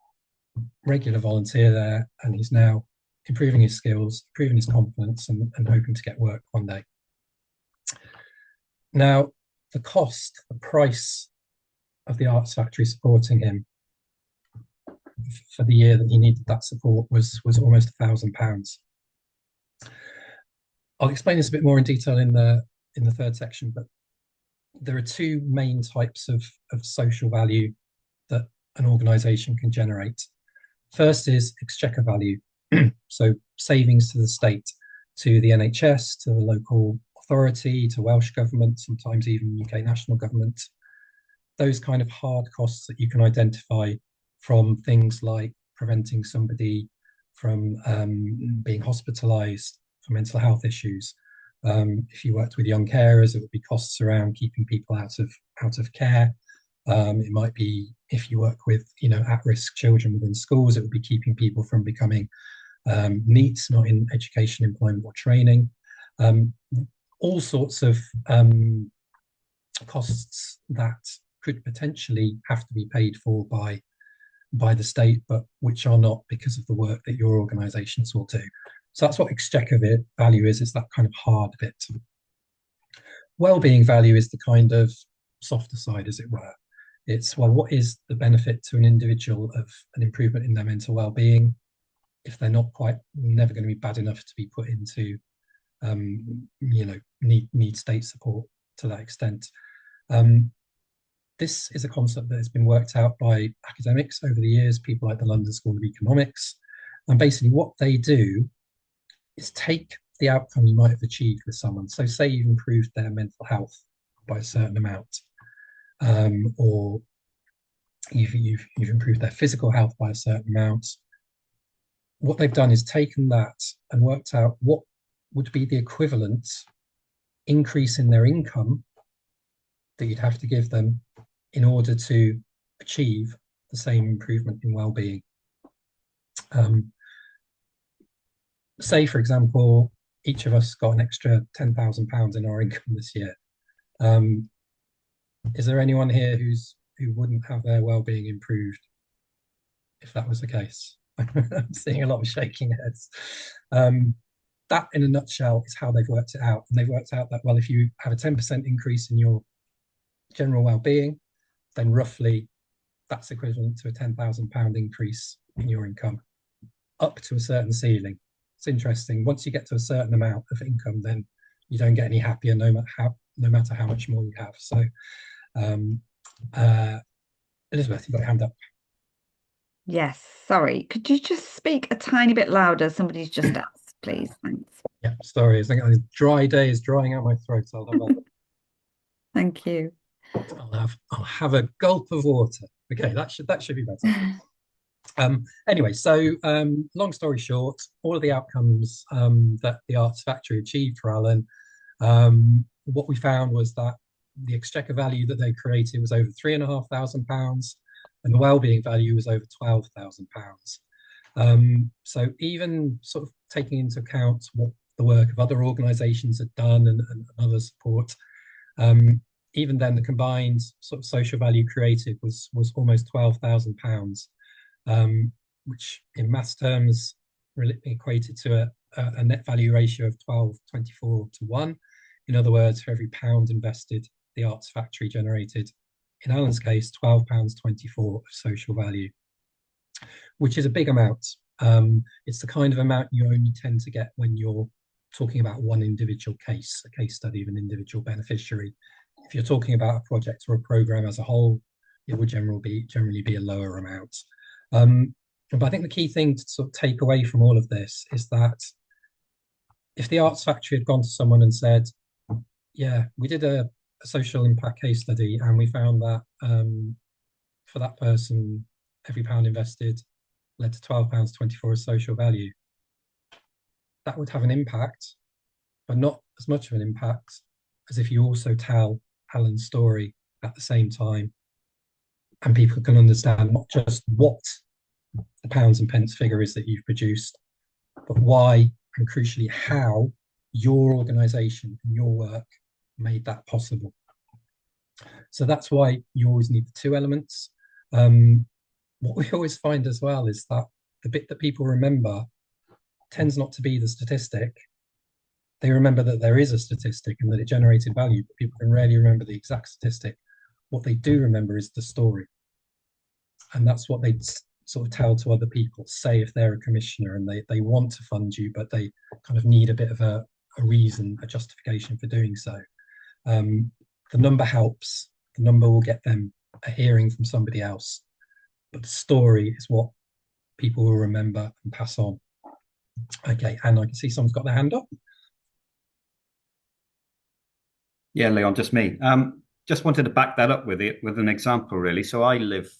regular volunteer there, and he's now improving his skills, improving his confidence, and hoping to get work one day. Now, the price of the Arts Factory supporting him for the year that he needed that support was almost £1,000. I'll explain this a bit more in detail in the third section, but there are two main types of social value that an organisation can generate. First is exchequer value, so savings to the state, to the NHS, to the local authority, to Welsh government, sometimes even UK national government. Those kind of hard costs that you can identify from things like preventing somebody from being hospitalised for mental health issues. If you worked with young carers, it would be costs around keeping people out of care. It might be if you work with at-risk children within schools, it would be keeping people from becoming NEETs, not in education, employment, or training. All sorts of costs that could potentially have to be paid for by the state, but which are not because of the work that your organisations will do. So that's what exchequer value is. It's that kind of hard bit. Well-being value is the kind of softer side, as it were. It's, well, what is the benefit to an individual of an improvement in their mental well-being if they're never going to be bad enough to be put into, need state support to that extent. This is a concept that has been worked out by academics over the years, people like the London School of Economics. And basically what they do is take the outcome you might have achieved with someone. So say you've improved their mental health by a certain amount, or you've improved their physical health by a certain amount. What they've done is taken that and worked out what would be the equivalent increase in their income that you'd have to give them in order to achieve the same improvement in well-being. Say, for example, each of us got an extra £10,000 in our income this year. Is there anyone here who wouldn't have their well-being improved if that was the case? I'm seeing a lot of shaking heads. That, in a nutshell, is how they've worked it out. And they've worked out that, well, if you have a 10% increase in your general well-being, then roughly that's equivalent to a £10,000 increase in your income, up to a certain ceiling. It's interesting. Once you get to a certain amount of income, then you don't get any happier, no matter how much more you have. So, Elizabeth, you've got your hand up. Yes, sorry. Could you just speak a tiny bit louder? Somebody's just asked, please. Thanks. Yeah, sorry. I think a dry day is drying out my throat. Thank you. I'll have a gulp of water. Okay, that should be better. Anyway, so long story short, all of the outcomes that the Arts Factory achieved for Alan, what we found was that the exchequer value that they created was over £3,500, and the wellbeing value was over £12,000. So even sort of taking into account what the work of other organisations had done and other support, even then the combined sort of social value created was almost £12,000, which in maths terms equated to a net value ratio of 12.24 to 1. In other words, for every pound invested, the Arts Factory generated, in Alan's case, £12.24 of social value, which is a big amount. It's the kind of amount you only tend to get when you're talking about one individual case, a case study of an individual beneficiary. If you're talking about a project or a program as a whole, it would generally be a lower amount. But I think the key thing to sort of take away from all of this is that if the Arts Factory had gone to someone and said, yeah, we did a a social impact case study, and we found that for that person, every pound invested led to £12.24 as social value. That would have an impact, but not as much of an impact as if you also tell Alan's story at the same time, and people can understand not just what the pounds and pence figure is that you've produced, but why, and crucially how, your organisation and your work made that possible. So that's why you always need the two elements. What we always find as well is that the bit that people remember tends not to be the statistic. They remember that there is a statistic and that it generated value, but people can rarely remember the exact statistic. What they do remember is the story. And that's what they sort of tell to other people, say if they're a commissioner and they want to fund you, but they kind of need a bit of a reason, a justification for doing so. The number helps. The number will get them a hearing from somebody else. But the story is what people will remember and pass on. Okay, and I can see someone's got their hand up. Yeah, Leon, just me. Just wanted to back that up with an example, really. So I live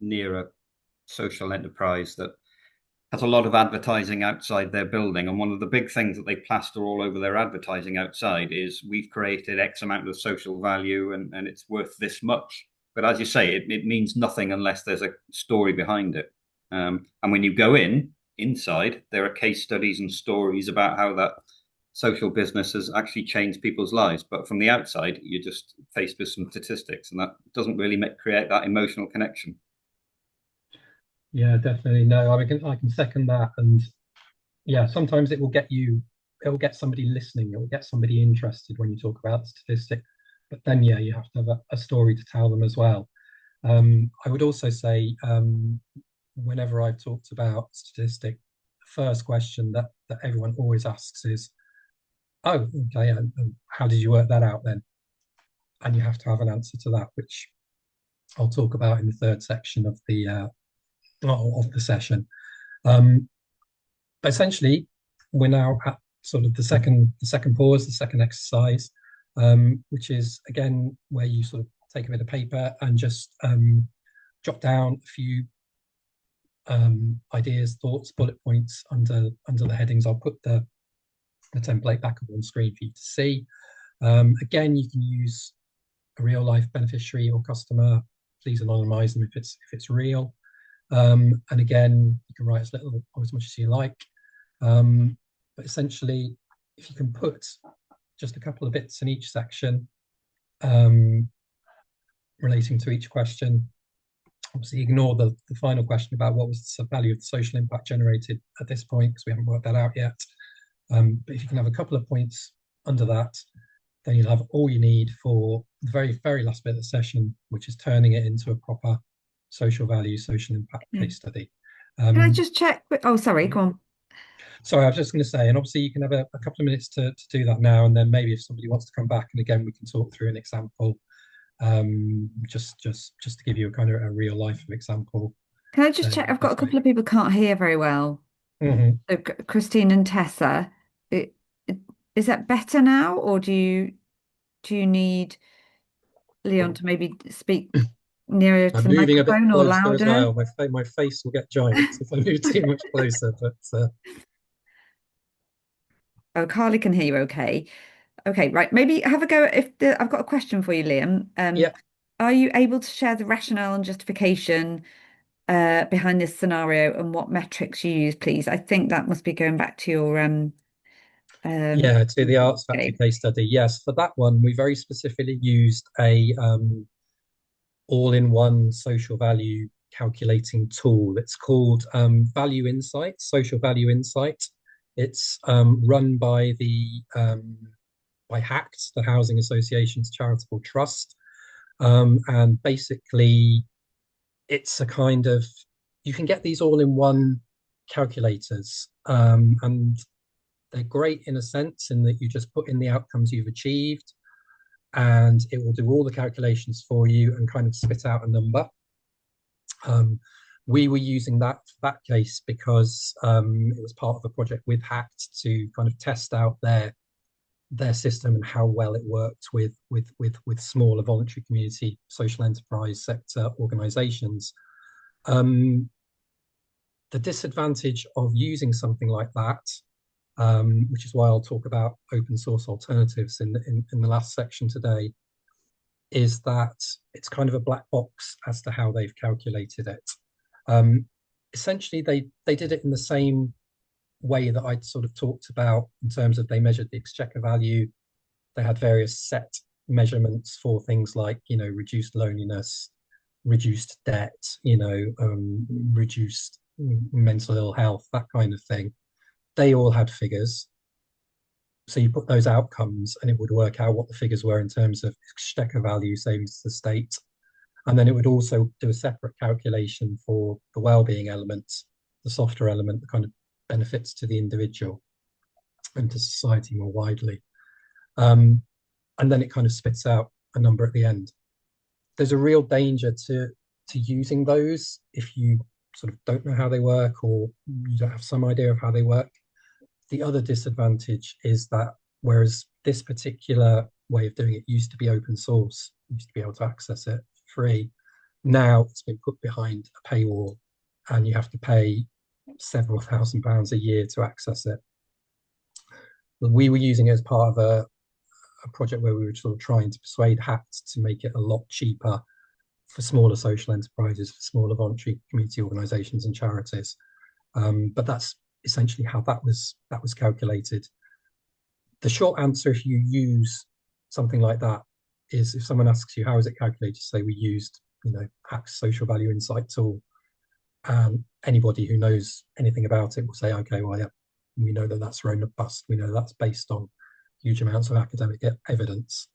near a social enterprise that has a lot of advertising outside their building. And one of the big things that they plaster all over their advertising outside is we've created X amount of social value and it's worth this much. But as you say, it means nothing unless there's a story behind it. And when you go inside, there are case studies and stories about how that social business has actually changed people's lives. But from the outside, you're just faced with some statistics, and that doesn't really create that emotional connection. Yeah, definitely. No, I can second that. And yeah, sometimes it will get somebody listening, it will get somebody interested when you talk about the statistic. But then, yeah, you have to have a story to tell them as well. I would also say, whenever I've talked about statistic, the first question that everyone always asks is, oh, okay, and how did you work that out then? And you have to have an answer to that, which I'll talk about in the third section of the session. But essentially, we're now at sort of the second pause, the second exercise, which is again where you sort of take a bit of paper and just jot down a few ideas, thoughts, bullet points under the headings. I'll put the template back up on screen for you to see. Again, you can use a real life beneficiary or customer. Please anonymize them if it's real. And again, you can write as little or as much as you like. But essentially, if you can put just a couple of bits in each section relating to each question, obviously ignore the final question about what was the value of the social impact generated at this point, because we haven't worked that out yet. But if you can have a couple of points under that, then you'll have all you need for the very, very last bit of the session, which is turning it into a proper social value, social impact case study. Can I just check? Oh, sorry, go on. Sorry, I was just going to say, and obviously you can have a couple of minutes to do that now, and then maybe if somebody wants to come back, and again, we can talk through an example, just to give you a kind of a real life example. Can I just check? I've got a couple of people can't hear very well. So Christine and Tessa, is that better now, or do you need Leon to maybe speak nearer to the microphone or louder? As well. My face will get giant if I move too much closer. But oh, Carly can hear you okay. Okay, right. Maybe have a go. I've got a question for you, Liam. Yeah. Are you able to share the rationale and justification behind this scenario and what metrics you use, please? I think that must be going back to your to the Arts Factory case study. Yes, for that one, we very specifically used a all-in-one social value calculating tool. It's called Value Insight, Social Value Insight. It's run by by HACT, the Housing Association's Charitable Trust, and basically it's a kind of, you can get these all-in-one calculators, and they're great in a sense in that you just put in the outcomes you've achieved and it will do all the calculations for you and kind of spit out a number. We were using that for that case because it was part of a project with HACT to kind of test out their their system and how well it worked with smaller voluntary community social enterprise sector organizations. The disadvantage of using something like that, which is why I'll talk about open source alternatives in the last section today, is that it's kind of a black box as to how they've calculated it. Essentially, they did it in the same way that I'd sort of talked about in terms of they measured the exchequer value. They had various set measurements for things like, reduced loneliness, reduced debt, reduced mental ill health, that kind of thing. They all had figures. So you put those outcomes and it would work out what the figures were in terms of exchequer value savings to the state. And then it would also do a separate calculation for the well-being elements, the softer element, the kind of benefits to the individual and to society more widely. And then it kind of spits out a number at the end. There's a real danger to using those if you sort of don't know how they work or you don't have some idea of how they work. The other disadvantage is that whereas this particular way of doing it used to be open source, used to be able to access it for free, now it's been put behind a paywall and you have to pay several £1,000s a year to access it. We were using it as part of a project where we were sort of trying to persuade HAT to make it a lot cheaper for smaller social enterprises, for smaller voluntary community organizations and charities. But that's essentially how that was calculated. The short answer, if you use something like that, is if someone asks you how is it calculated, say we used HAT's social value insight tool, and anybody who knows anything about it will say, okay, well, yeah, we know that that's robust. We know that's based on huge amounts of academic evidence.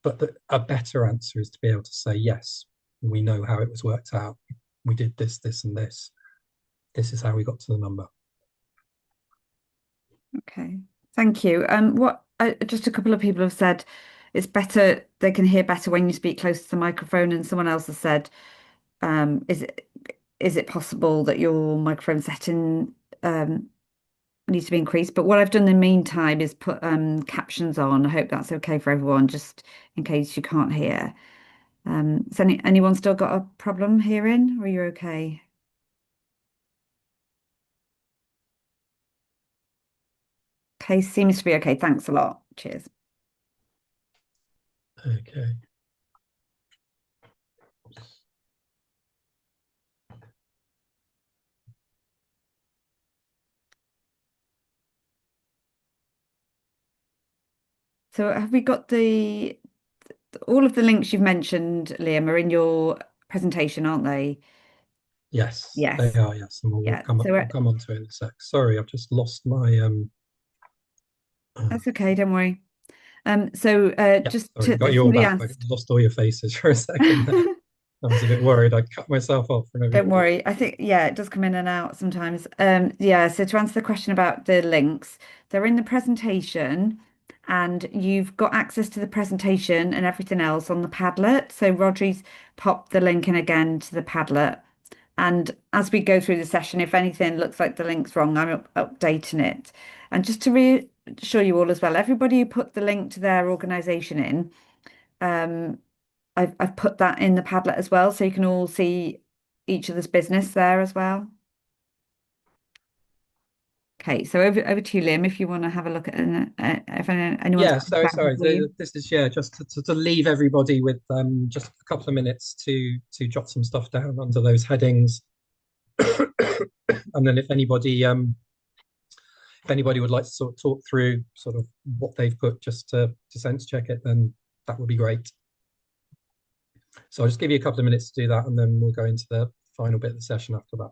But a better answer is to be able to say, yes, we know how it was worked out. We did this, this, and this. This is how we got to the number. Okay, thank you. Just a couple of people have said it's better, they can hear better when you speak close to the microphone, and someone else has said, is it possible that your microphone setting needs to be increased? But what I've done in the meantime is put captions on. I hope that's okay for everyone, just in case you can't hear. Has anyone still got a problem hearing, or are you okay? Okay, seems to be okay. Thanks a lot. Cheers. Okay. So have we got all of the links you've mentioned, Liam, are in your presentation, aren't they? Yes, they Yes. are. Yes, and we'll Yeah. come So we'll come on to it in a sec. Sorry, I've just lost my that's okay. Don't worry. So yeah, just sorry, got there's you all somebody back. I asked. lost all your faces for a second there. I was a bit worried. I cut myself off from Don't everybody. worry. I think, yeah, it does come in and out sometimes. Yeah, so to answer the question about the links, they're in the presentation and you've got access to the presentation and everything else on the Padlet. So Rodri's popped the link in again to the Padlet. And as we go through the session, if anything looks like the link's wrong, I'm updating it. And just to reassure you all as well, everybody who put the link to their organisation in, I've put that in the Padlet as well, so you can all see each other's business there as well. Okay, so over to you, Liam, if you want to have a look at if anyone's Yeah, got any sorry, questions sorry. for you. This is just to leave everybody with just a couple of minutes to jot some stuff down under those headings, and then if anybody would like to sort of talk through sort of what they've put just to sense check it, then that would be great. So I'll just give you a couple of minutes to do that, and then we'll go into the final bit of the session after that.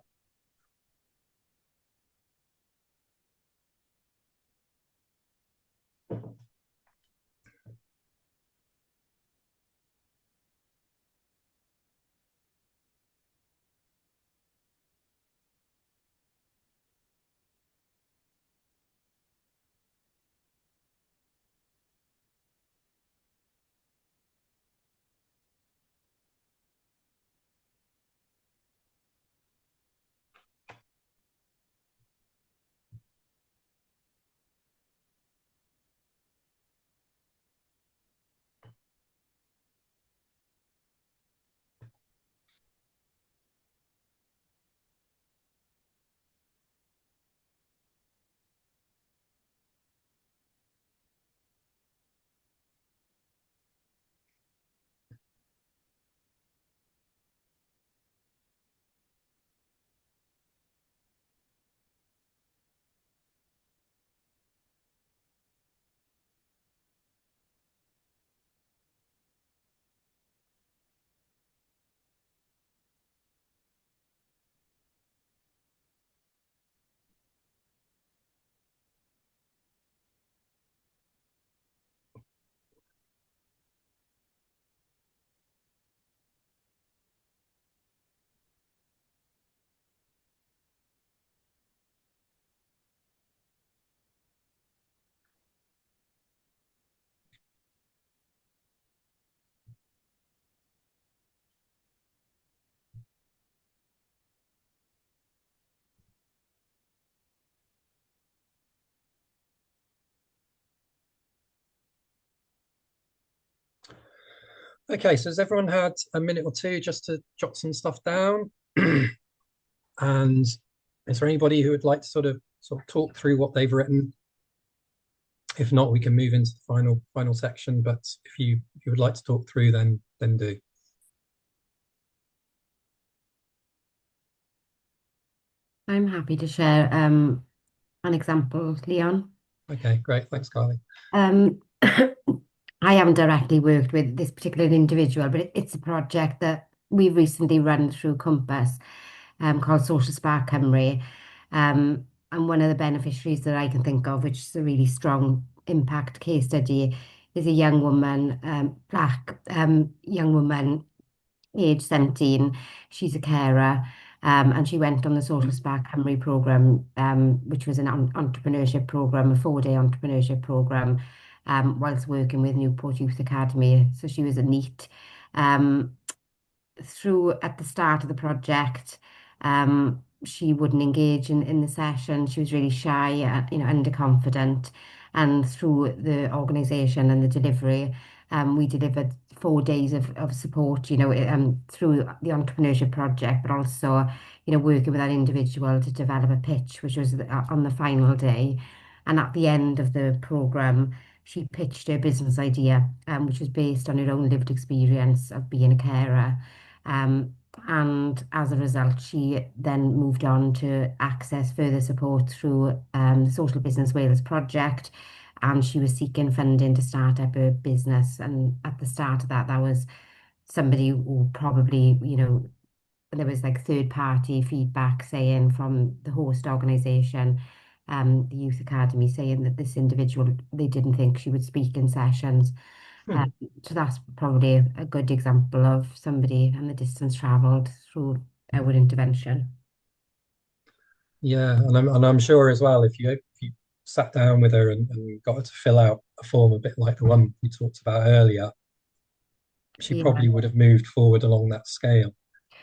Okay, so has everyone had a minute or two just to jot some stuff down? And is there anybody who would like to sort of talk through what they've written? If not, we can move into the final section. But if you would like to talk through, then do. I'm happy to share an example, Leon. Okay, great. Thanks, Carly. Um, I haven't directly worked with this particular individual, but it's a project that we've recently run through Compass, called Social Spark Cymru. And one of the beneficiaries that I can think of, which is a really strong impact case study, is a young woman, black young woman, age 17. She's a carer. And she went on the Social Spark Cymru program, which was an entrepreneurship program, a 4-day entrepreneurship program, whilst working with Newport Youth Academy. So she was a NEET. Um, through at the start of the project, she wouldn't engage in the session. She was really shy, underconfident. And through the organisation and the delivery, we delivered 4 days of support, through the entrepreneurship project, but also, working with that individual to develop a pitch, which was on the final day. And at the end of the programme, she pitched her business idea, which was based on her own lived experience of being a carer. Um, and as a result, she then moved on to access further support through the Social Business Wales project. And she was seeking funding to start up her business. And at the start of that, that was somebody who probably, there was like third party feedback saying from the host organisation, the Youth Academy, saying that this individual, they didn't think she would speak in sessions. Hmm. Um, so that's probably a good example of somebody and the distance travelled through our intervention. Yeah, and I'm sure as well, if you sat down with her and got her to fill out a form a bit like the one we talked about earlier, she Yeah. probably would have moved forward along that scale.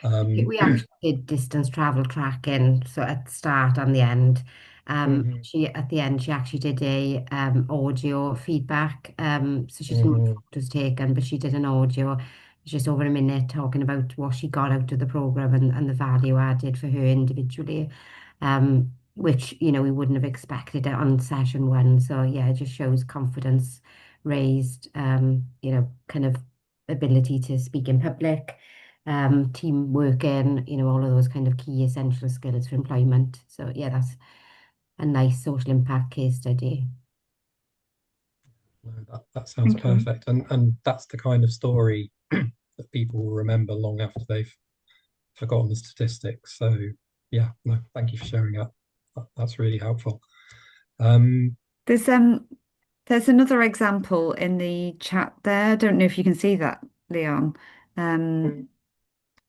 We actually did distance travel tracking, so at the start and the end. Mhm, She at the end she actually did a audio feedback. So she didn't want mhm. photos taken, but she did an audio, just over a minute, talking about what she got out of the program and the value added for her individually. Which we wouldn't have expected it on session one. So yeah, it just shows confidence raised. Kind of ability to speak in public, team working, all of those kind of key essential skills for employment. So yeah, that's a nice social impact case study. No, that sounds Thank you. perfect, and that's the kind of story that people will remember long after they've forgotten the statistics. So yeah, no, thank you for sharing that. That's really helpful. Um, There's um there's another example in the chat there. I don't know if you can see that, Leon. Um,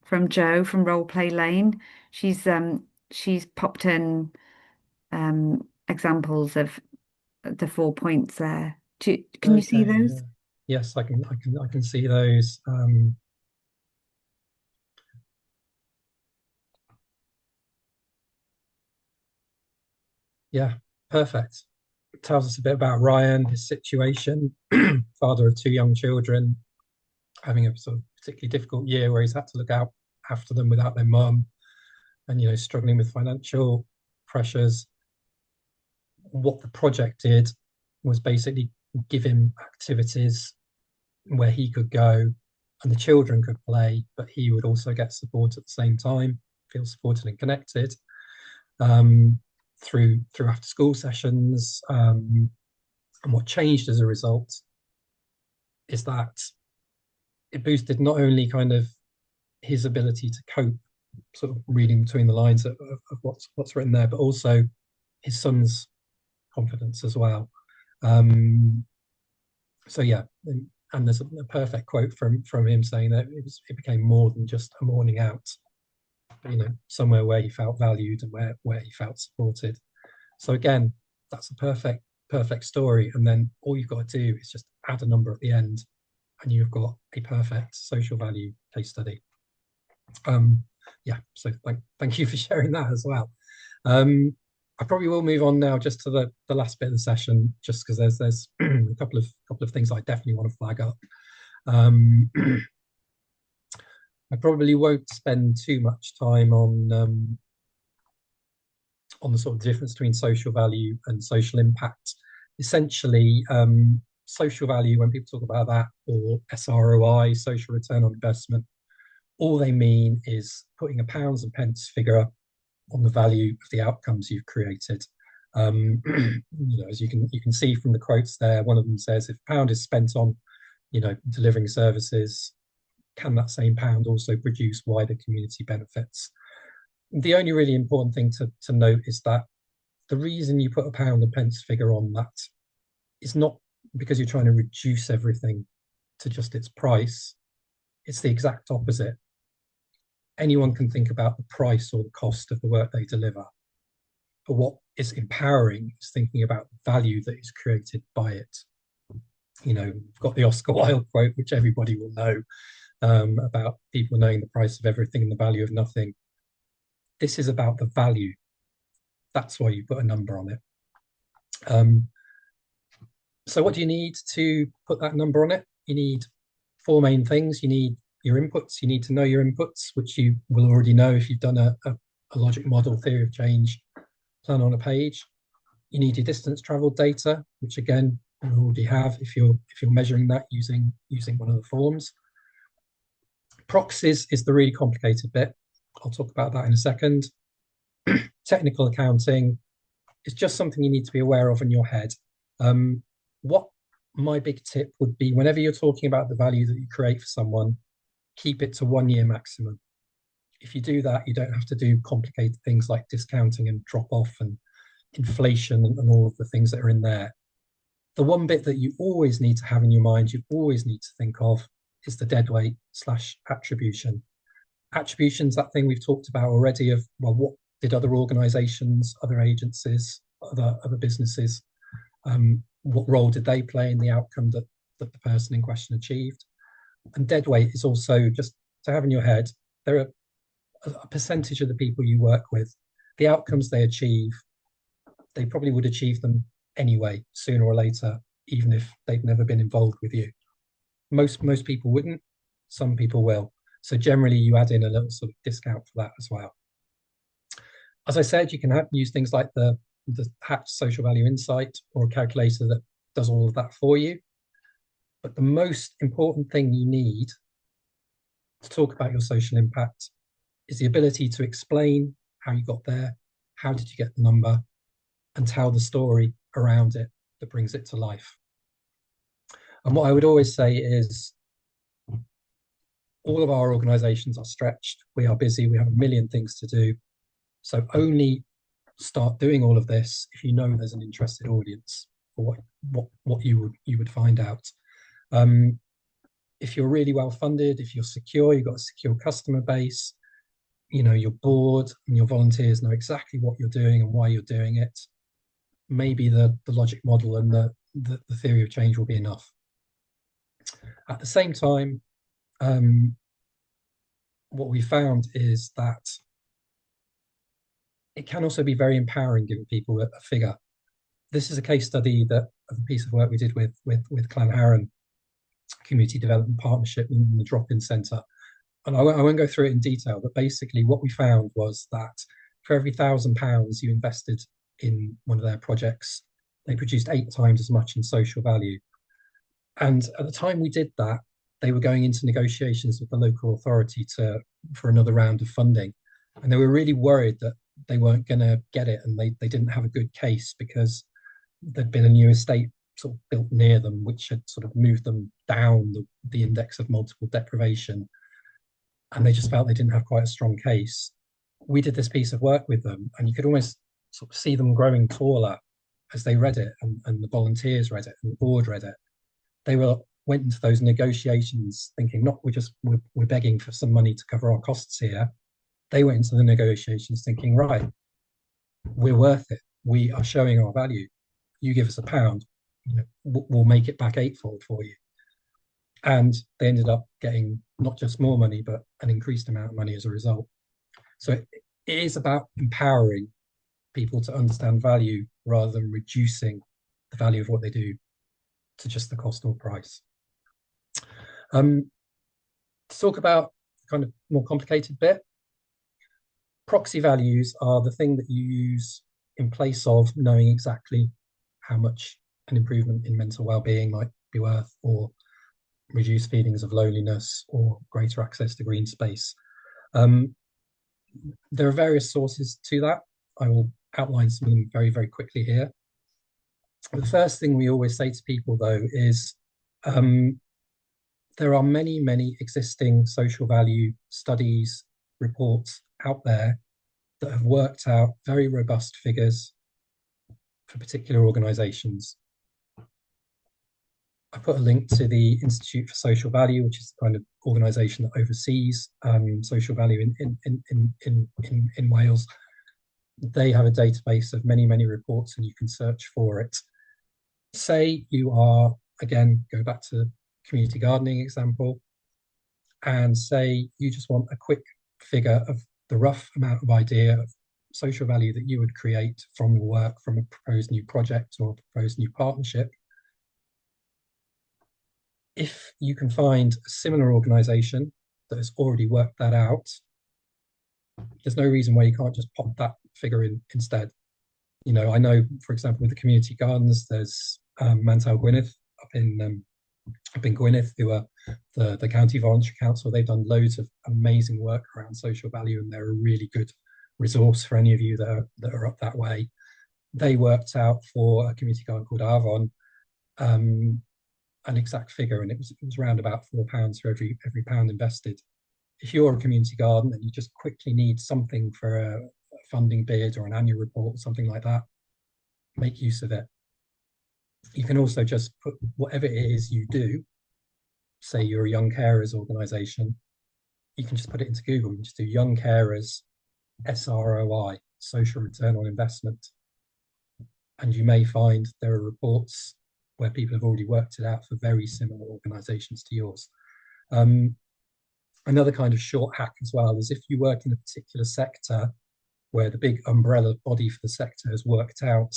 from Jo from Role Play Lane. She's popped in examples of the 4 points there. Can you see okay, those? yeah. Yes, I can see those. Yeah, perfect. It tells us a bit about Ryan, his situation, father of two young children, having a sort of particularly difficult year where he's had to look out after them without their mum, and struggling with financial pressures. What the project did was basically give him activities where he could go and the children could play, but he would also get support at the same time, feel supported and connected, um, through after school sessions. And what changed as a result is that it boosted not only kind of his ability to cope, sort of reading between the lines of what's written there, but also his son's confidence as well. Um, so yeah, and there's a perfect quote from him saying that it became more than just a morning out, but somewhere where he felt valued and where he felt supported. So again, that's a perfect story, and then all you've got to do is just add a number at the end, and you've got a perfect social value case study. Yeah, so thank you for sharing that as well. I probably will move on now just to the last bit of the session, just because there's a couple of things I definitely want to flag up. I probably won't spend too much time on the sort of difference between social value and social impact. Essentially, social value, when people talk about that, or SROI, social return on investment, all they mean is putting a pounds and pence figure on the value of the outcomes you've created. As you can see from the quotes there, one of them says, if a pound is spent on, delivering services, can that same pound also produce wider community benefits? The only really important thing to note is that the reason you put a pound and pence figure on that is not because you're trying to reduce everything to just its price. It's the exact opposite. Anyone can think about the price or the cost of the work they deliver. But what is empowering is thinking about the value that is created by it. We've got the Oscar Wilde quote, which everybody will know, about people knowing the price of everything and the value of nothing. This is about the value. That's why you put a number on it. So what do you need to put that number on it? You need four main things. You need your inputs. You need to know your inputs, which you will already know if you've done a logic model, theory of change, plan on a page. You need your distance traveled data, which again, you already have if you're measuring that using one of the forms. Proxies is the really complicated bit. I'll talk about that in a second. Technical accounting is just something you need to be aware of in your head. What my big tip would be, whenever you're talking about the value that you create for someone, keep it to 1 year maximum. If you do that, you don't have to do complicated things like discounting and drop off and inflation and all of the things that are in there. The one bit that you always need to have in your mind, you always need to think of, is the deadweight / attribution. Attribution's that thing we've talked about already of, well, what did other organizations, other agencies, other businesses, what role did they play in the outcome that the person in question achieved? And deadweight is also just to have in your head, there are a percentage of the people you work with, the outcomes they achieve, they probably would achieve them anyway, sooner or later, even if they've never been involved with you. Most people wouldn't, some people will. So generally you add in a little sort of discount for that as well. As I said, you can use things like the hatched social value insight or a calculator that does all of that for you. But the most important thing you need to talk about your social impact is the ability to explain how you got there, how did you get the number, and tell the story around it that brings it to life. And what I would always say is all of our organizations are stretched, we are busy, we have a million things to do. So only start doing all of this if you know there's an interested audience for what you would find out. If you're really well funded, if you're secure, you've got a secure customer base, your board and your volunteers know exactly what you're doing and why you're doing it, maybe the logic model and the theory of change will be enough. At the same time, what we found is that it can also be very empowering giving people a figure. This is a case study of a piece of work we did with Clanharan Community Development Partnership and the Drop-In Centre. And I won't go through it in detail, but basically what we found was that for every £1,000 you invested in one of their projects, they produced 8 times as much in social value. And at the time we did that, they were going into negotiations with the local authority for another round of funding. And they were really worried that they weren't going to get it and they didn't have a good case because there'd been a new estate sort of built near them, which had sort of moved them down the index of multiple deprivation. And they just felt they didn't have quite a strong case. We did this piece of work with them and you could almost sort of see them growing taller as they read it and the volunteers read it and the board read it. They went into those negotiations thinking, not we're begging for some money to cover our costs here. They went into the negotiations thinking, right, we're worth it. We are showing our value. You give us £1, we'll make it back 8-fold for you. And they ended up getting not just more money, but an increased amount of money as a result. So it is about empowering people to understand value rather than reducing the value of what they do to just the cost or price. To talk about the kind of more complicated bit, proxy values are the thing that you use in place of knowing exactly how much an improvement in mental well-being might be worth, or reduced feelings of loneliness, or greater access to green space. There are various sources to that. I will outline some of them very, very quickly here. The first thing we always say to people, though, is there are many, many existing social value studies, reports out there that have worked out very robust figures for particular organizations. I put a link to the Institute for Social Value, which is the kind of organization that oversees social value in Wales. They have a database of many, many reports, and you can search for it. Say you are, again, go back to the community gardening example, and say you just want a quick figure of the rough amount of idea of social value that you would create from your work, from a proposed new project or a proposed new partnership. If you can find a similar organization that has already worked that out, there's no reason why you can't just pop that figure in instead. You know, I know, for example, with the community gardens, there's Mantal Gwynedd up in Gwynedd, who are the county voluntary council. They've done loads of amazing work around social value, and they're a really good resource for any of you that are up that way. They worked out for a community garden called Avon an exact figure, and it was around about £4 for every pound invested. If you're a community garden and you just quickly need something for a funding bid or an annual report or something like that, make use of it. You can also just put whatever it is you do, say you're a young carers organisation, you can just put it into Google and just do young carers SROI, social return on investment. And you may find there are reports where people have already worked it out for very similar organisations to yours. Another kind of short hack as well is if you work in a particular sector where the big umbrella body for the sector has worked out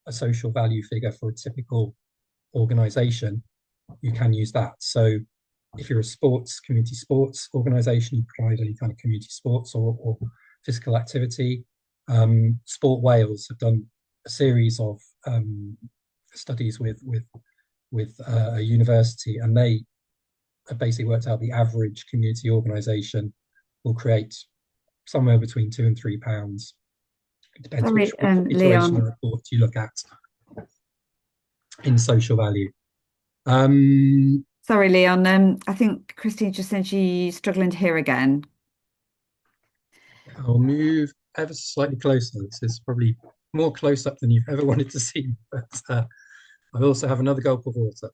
a social value figure for a typical organisation, you can use that. So if you're a community sports organisation, you provide any kind of community sports or physical activity. Sport Wales have done a series of studies with a university, and they have basically worked out the average community organisation will create somewhere between £2 and £3. It depends which iteration of report you look at in social value. Sorry, Leon. I think Christine just said she's struggling to hear again. I'll move ever slightly closer. This is probably more close up than you've ever wanted to see, but I also have another gulp of water.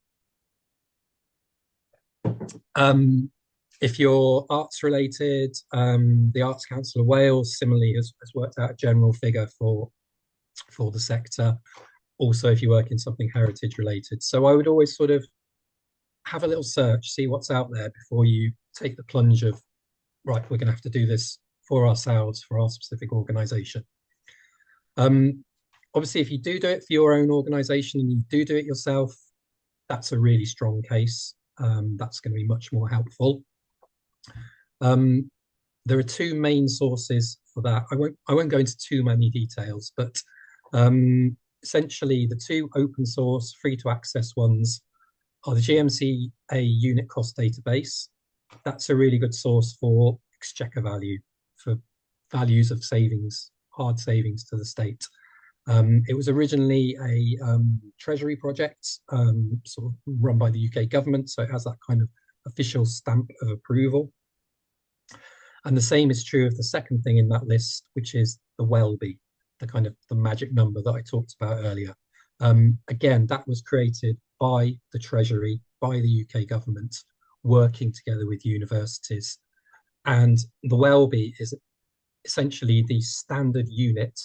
If you're arts related, the Arts Council of Wales similarly has worked out a general figure for the sector. Also, if you work in something heritage related. So I would always sort of have a little search, see what's out there before you take the plunge of, right, we're going to have to do this for ourselves, for our specific organisation. Obviously, if you do it for your own organisation and you do it yourself, that's a really strong case. That's going to be much more helpful. There are two main sources for that. I won't go into too many details, but essentially the two open source, free to access ones are the GMCA unit cost database. That's a really good source for exchequer value, for values of savings, hard savings to the state. It was originally a treasury project, sort of run by the UK government, so it has that kind of official stamp of approval. And the same is true of the second thing in that list, which is the WELLBE, the kind of the magic number that I talked about earlier. Again, that was created by the Treasury, by the UK government, working together with universities. And the WELLBE is essentially the standard unit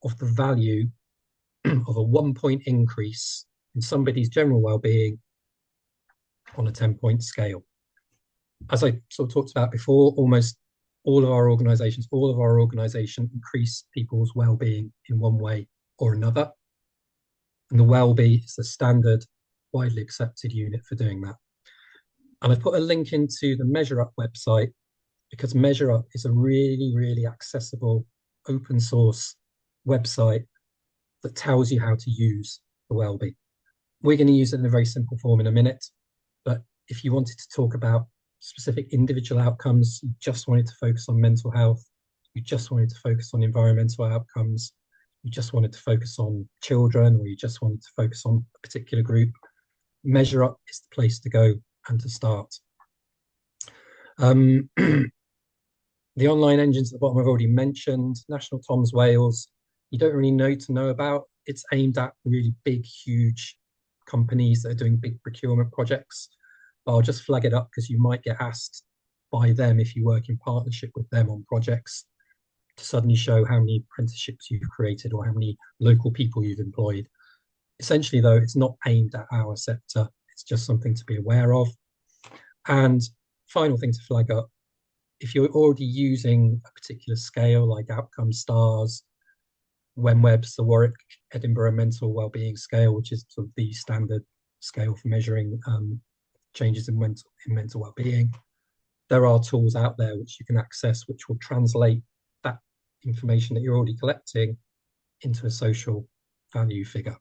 of the value of a 1-point increase in somebody's general well-being on a 10-point scale. As I sort of talked about before, almost all of our organizations increase people's well-being in one way or another. And the WELLBE is the standard, widely accepted unit for doing that. And I've put a link into the Measure Up website because Measure Up is a really, really accessible open source website that tells you how to use the Wellbe. We're going to use it in a very simple form in a minute, but if you wanted to talk about specific individual outcomes, you just wanted to focus on mental health, you just wanted to focus on environmental outcomes, you just wanted to focus on children, or you just wanted to focus on a particular group, Measure Up is the place to go and to start. The online engines at the bottom I've already mentioned. National Toms Wales, you don't really know about. It's aimed at really big, huge companies that are doing big procurement projects. But I'll just flag it up because you might get asked by them if you work in partnership with them on projects to suddenly show how many apprenticeships you've created or how many local people you've employed. Essentially, though, it's not aimed at our sector. It's just something to be aware of. And final thing to flag up, if you're already using a particular scale like outcome stars, WenWeb's the Warwick Edinburgh Mental Wellbeing Scale, which is sort of the standard scale for measuring changes in mental well-being. There are tools out there which you can access, which will translate that information that you're already collecting into a social value figure.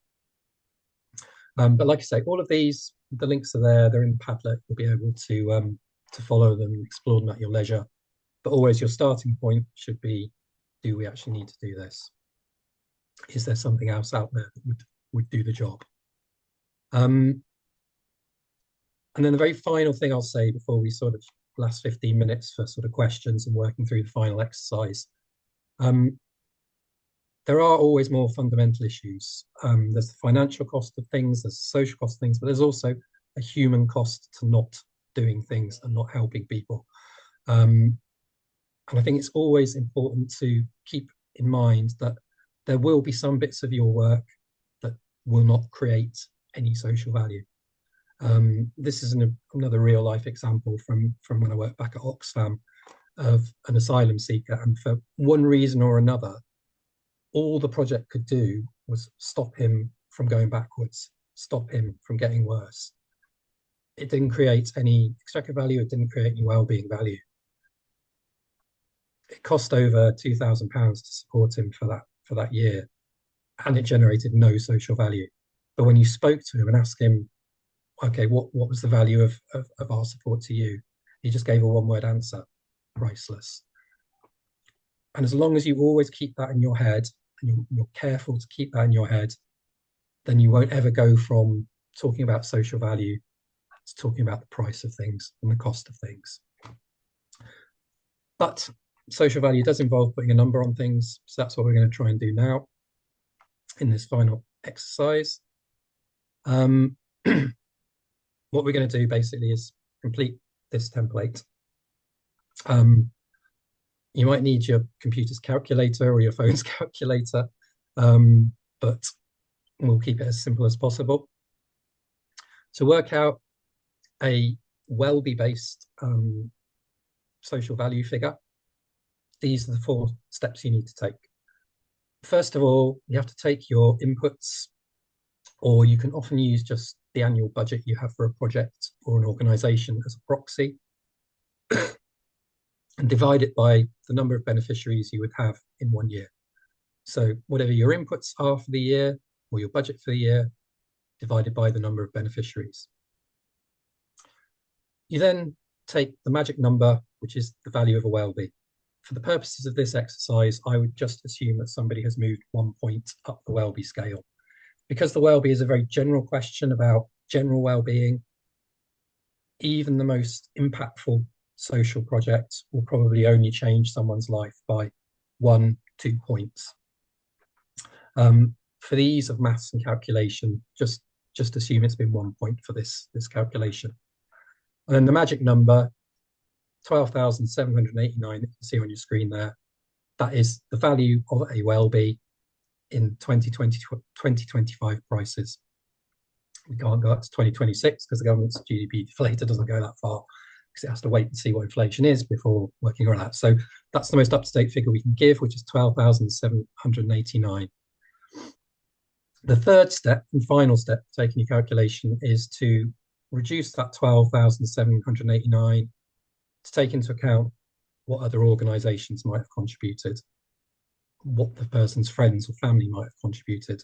But like I say, all of these, the links are there. They're in the Padlet. You'll be able to follow them, explore them at your leisure. But always your starting point should be, do we actually need to do this? Is there something else out there that would do the job? And then the very final thing I'll say before we sort of last 15 minutes for sort of questions and working through the final exercise. There are always more fundamental issues. There's the financial cost of things, there's the social cost of things, but there's also a human cost to not doing things and not helping people. And I think it's always important to keep in mind that there will be some bits of your work that will not create any social value. This is another real life example from when I worked back at Oxfam of an asylum seeker, and for one reason or another, all the project could do was stop him from going backwards, stop him from getting worse. It didn't create any extractive value, it didn't create any well-being value. It cost over £2,000 to support him for that year, and it generated no social value. But when you spoke to him and asked him, okay, what was the value of our support to you? He just gave a one-word answer: priceless. And as long as you always keep that in your head, and you're careful to keep that in your head, then you won't ever go from talking about social value to talking about the price of things and the cost of things. But social value does involve putting a number on things, so that's what we're going to try and do now in this final exercise. What we're going to do basically is complete this template. You might need your computer's calculator or your phone's calculator, but we'll keep it as simple as possible. To work out a Wellbe-based social value figure, these are the 4 steps you need to take. First of all, you have to take your inputs, or you can often use just the annual budget you have for a project or an organization as a proxy, and divide it by the number of beneficiaries you would have in 1 year. So whatever your inputs are for the year, or your budget for the year, divided by the number of beneficiaries. You then take the magic number, which is the value of a Wellbe. For the purposes of this exercise, I would just assume that somebody has moved 1 point up the Wellbe scale. Because the Wellbe is a very general question about general well-being, even the most impactful social project will probably only change someone's life by 1-2 points. For the ease of maths and calculation, just assume it's been 1 point for this calculation. And then the magic number, 12,789, you can see on your screen there, that is the value of a Wellbe in 2025 prices. We can't go up to 2026 because the government's GDP deflator doesn't go that far, because it has to wait and see what inflation is before working around that. So that's the most up-to-date figure we can give, which is 12,789. The third step and final step taking your calculation is to reduce that 12,789 to take into account what other organisations might have contributed, what the person's friends or family might have contributed.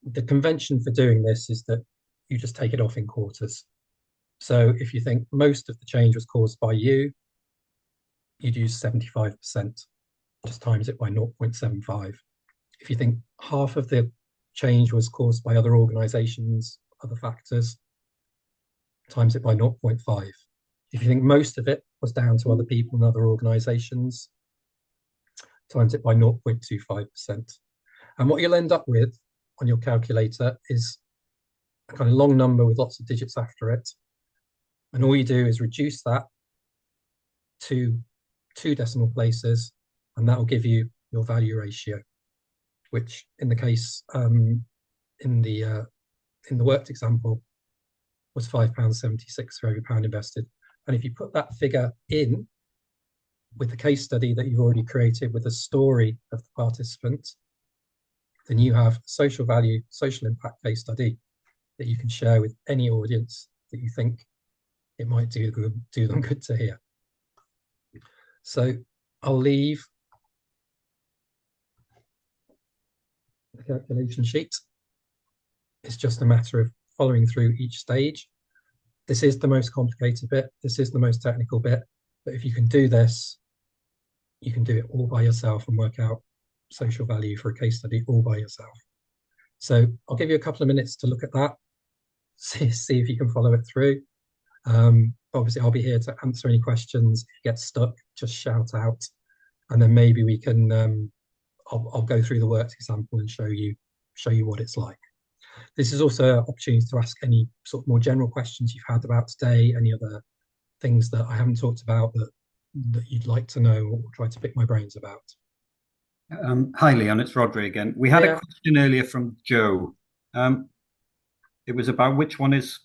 The convention for doing this is that you just take it off in quarters. So if you think most of the change was caused by you, you'd use 75%, just times it by 0.75. If you think half of the change was caused by other organisations, other factors, times it by 0.5. If you think most of it was down to other people and other organisations, times it by 0.25%. And what you'll end up with on your calculator is a kind of long number with lots of digits after it. And all you do is reduce that to 2 decimal places, and that will give you your value ratio, which in the case in the worked example was £5.76 for every pound invested. And if you put that figure in with the case study that you've already created with the story of the participant, then you have a social value, social impact case study that you can share with any audience that you think it might do them good to hear. So I'll leave the calculation sheet. It's just a matter of following through each stage. This is the most complicated bit. This is the most technical bit. But if you can do this, you can do it all by yourself and work out social value for a case study all by yourself. So I'll give you a couple of minutes to look at that, see if you can follow it through. Obviously, I'll be here to answer any questions. If you get stuck, just shout out, and then maybe we can. I'll go through the worked example and show you what it's like. This is also an opportunity to ask any sort of more general questions you've had about today, any other things that I haven't talked about that you'd like to know or try to pick my brains about. Hi, Leon, it's Rodri again. We had a question earlier from Joe. It was about which one is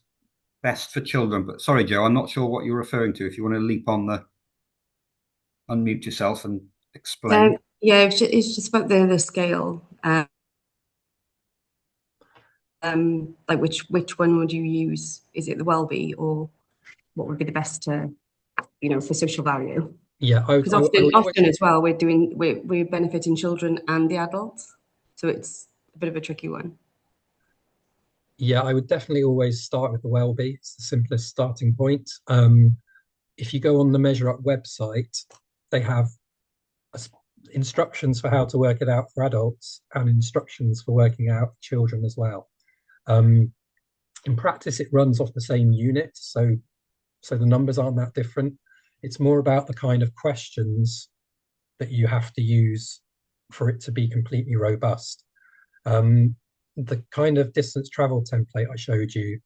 best for children. But sorry, Joe, I'm not sure what you're referring to. If you want to leap on unmute yourself and explain. Yeah, it's just about the scale. Like which one would you use? Is it the Welby, or what would be the best to, for social value? Yeah, because often as well we're benefiting children and the adults, so it's a bit of a tricky one. Yeah, I would definitely always start with the Welby. It's the simplest starting point. If you go on the Measure Up website, they have instructions for how to work it out for adults and instructions for working out for children as well. In practice, it runs off the same unit, so the numbers aren't that different. It's more about the kind of questions that you have to use for it to be completely robust. The kind of distance travel template I showed you,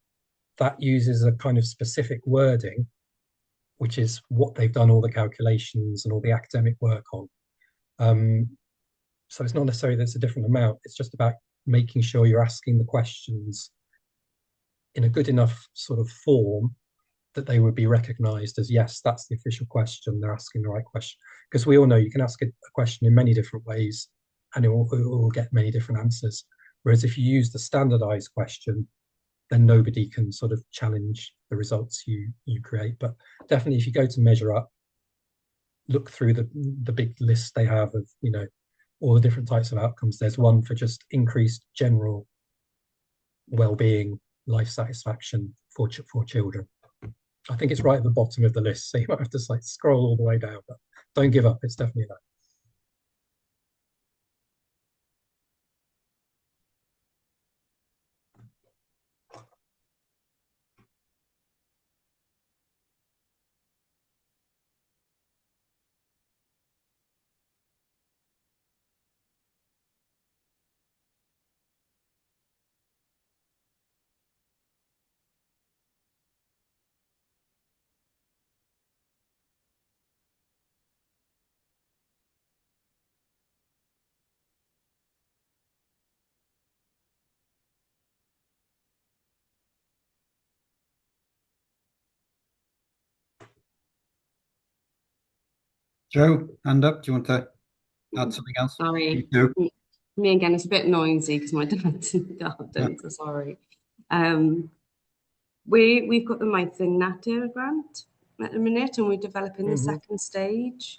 that uses a kind of specific wording, which is what they've done all the calculations and all the academic work on. So it's not necessarily that it's a different amount. It's just about making sure you're asking the questions in a good enough sort of form that they would be recognized as, yes, that's the official question. They're asking the right question. Because we all know you can ask a question in many different ways and it will get many different answers. Whereas if you use the standardized question, then nobody can sort of challenge the results you create. But definitely if you go to Measure Up, look through the big list they have of, all the different types of outcomes. There's one for just increased general well-being, life satisfaction for children. I think it's right at the bottom of the list, so you might have to scroll all the way down, but don't give up. It's definitely there. Joe, hand up. Do you want to add something else? Sorry, me again. It's a bit noisy because my dad's in the garden. So sorry. We've got the Maithrin Natur grant at the minute, and we're developing the second stage.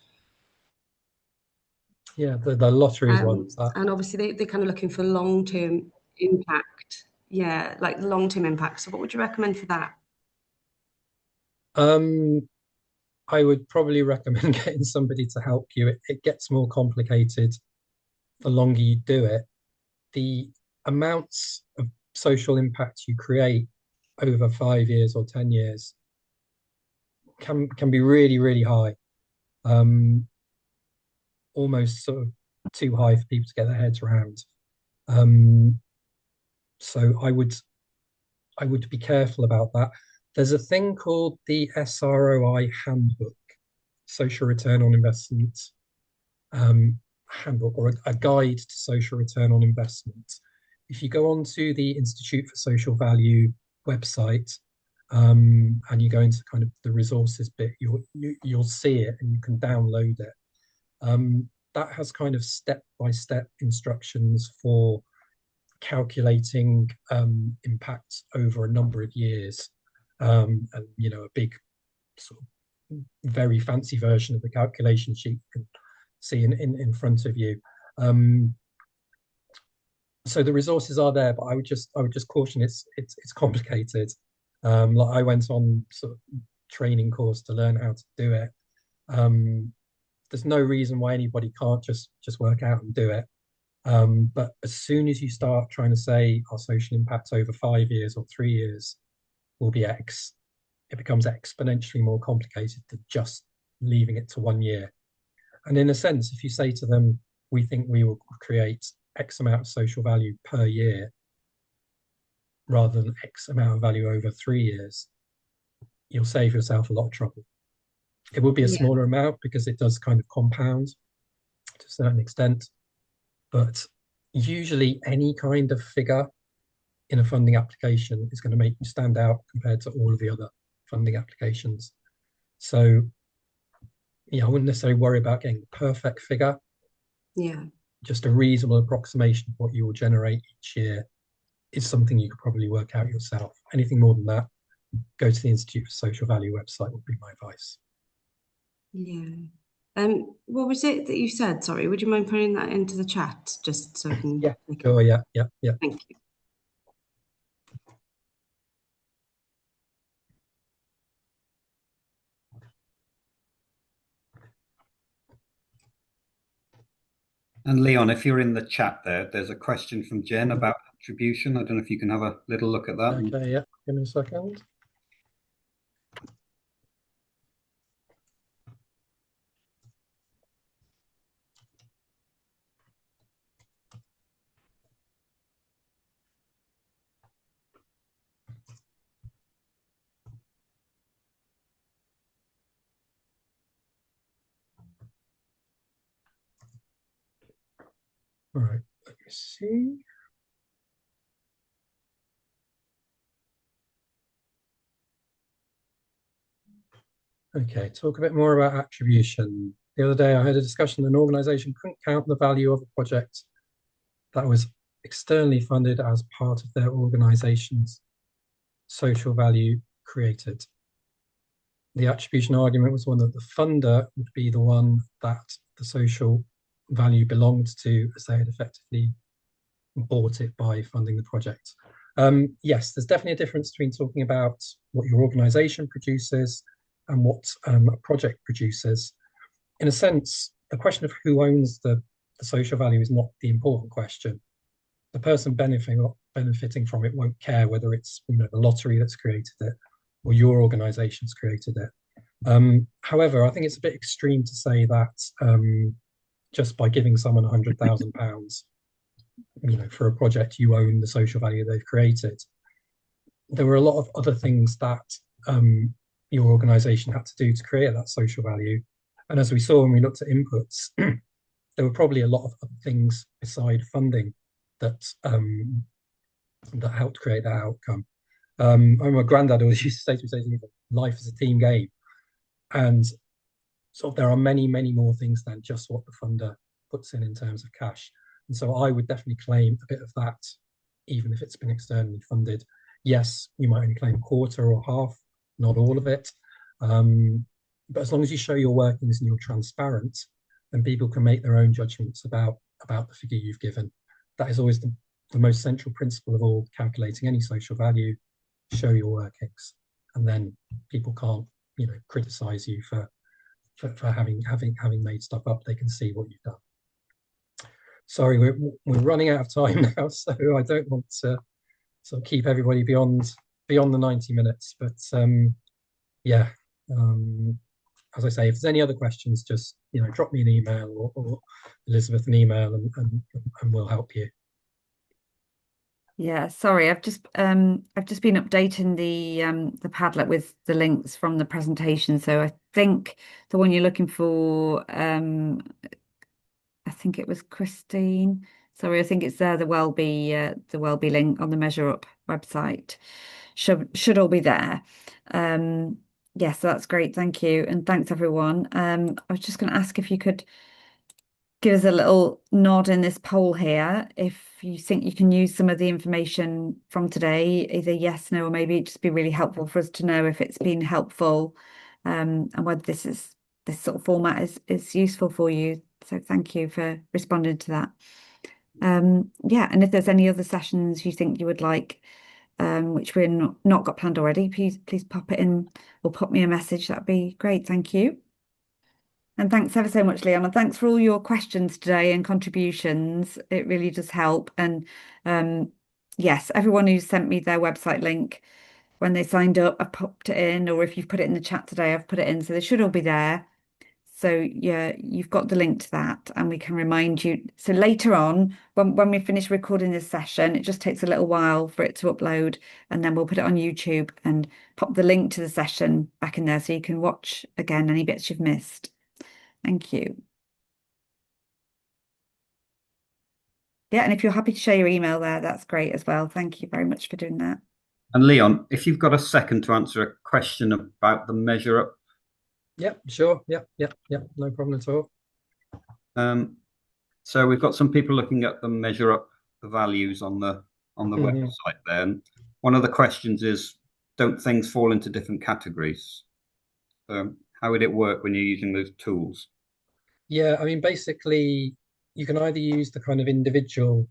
Yeah, the lotteries ones. And obviously they're kind of looking for long-term impact. Yeah, like the long-term impact. So what would you recommend for that? I would probably recommend getting somebody to help you. It gets more complicated the longer you do it. The amounts of social impact you create over 5 years or 10 years can be really, really high. Almost sort of too high for people to get their heads around. So I would be careful about that. There's a thing called the SROI handbook, Social Return on Investment handbook, or a guide to social return on investment. If you go onto the Institute for Social Value website, and you go into kind of the resources bit, you'll see it and you can download it. That has kind of step-by-step instructions for calculating impact over a number of years, and a big sort of very fancy version of the calculation sheet you can see in front of you. So the resources are there, but I would just caution it's complicated. Like I went on sort of training course to learn how to do it. There's no reason why anybody can't just work out and do it. But as soon as you start trying to say our social impact over 5 years or 3 years will be X, it becomes exponentially more complicated than just leaving it to 1 year. And in a sense, if you say to them, we think we will create X amount of social value per year, rather than X amount of value over 3 years, you'll save yourself a lot of trouble. It will be a smaller amount because it does kind of compound to a certain extent. But usually any kind of figure in a funding application is going to make you stand out compared to all of the other funding applications. So, I wouldn't necessarily worry about getting the perfect figure. Yeah. Just a reasonable approximation of what you will generate each year is something you could probably work out yourself. Anything more than that, go to the Institute for Social Value website would be my advice. Yeah. What was it that you said? Sorry, would you mind putting that into the chat just so I can? Yeah, sure. Yeah. Thank you. And Leon, if you're in the chat there's a question from Jen about attribution. I don't know if you can have a little look at that. Okay, yeah. Give me a second. All right, let me see. Okay, talk a bit more about attribution. The other day I had a discussion that an organization couldn't count the value of a project that was externally funded as part of their organization's social value created. The attribution argument was one that the funder would be the one that the social value belonged to, as they had effectively bought it by funding the project. Yes, there's definitely a difference between talking about what your organization produces and what a project produces. In a sense, the question of who owns the social value is not the important question. The person benefiting from it won't care whether it's the lottery that's created it or your organization's created it. However, I think it's a bit extreme to say that just by giving someone £100,000, for a project, you own the social value they've created. There were a lot of other things that your organization had to do to create that social value. And as we saw when we looked at inputs, there were probably a lot of other things beside funding that helped create that outcome. My granddad always used to say to me, life is a team game. And so there are many, many more things than just what the funder puts in terms of cash. And so I would definitely claim a bit of that, even if it's been externally funded. Yes, you might only claim a quarter or half, not all of it. But as long as you show your workings and you're transparent, then people can make their own judgments about the figure you've given. That is always the most central principle of all calculating any social value. Show your workings, and then people can't, criticize you for having made stuff up. They can see what you've done. Sorry, we're running out of time now, so I don't want to sort of keep everybody beyond the 90 minutes. But yeah, as I say, if there's any other questions, just drop me an email or Elizabeth an email, and we'll help you. Yeah, sorry, I've just been updating the Padlet with the links from the presentation. So I think the one you're looking for, I think it was Christine. Sorry, I think it's there, the Wellbe link on the Measure Up website. Should all be there. Yes, that's great. Thank you. And thanks everyone. I was just going to ask if you could give us a little nod in this poll here if you think you can use some of the information from today, either yes, no, or maybe it'd just be really helpful for us to know if it's been helpful, and whether this sort of format is useful for you. So thank you for responding to that. Yeah, and if there's any other sessions you think you would like, which we're not got planned already, please pop it in or pop me a message. That'd be great. Thank you. And thanks ever so much, Leon. And thanks for all your questions today and contributions. It really does help. And yes, everyone who sent me their website link when they signed up, I've popped it in, or if you've put it in the chat today, I've put it in. So they should all be there. So yeah, you've got the link to that, and we can remind you. So later on, when we finish recording this session, it just takes a little while for it to upload, and then we'll put it on YouTube and pop the link to the session back in there so you can watch again any bits you've missed. Thank you. Yeah, and if you're happy to share your email there, that's great as well. Thank you very much for doing that. And Leon, if you've got a second to answer a question about the Measure Up. Yep, sure. Yep, no problem at all. So we've got some people looking at the Measure Up the values on the website there. And one of the questions is, don't things fall into different categories? How would it work when you're using those tools? Yeah, I mean, basically, you can either use the kind of individual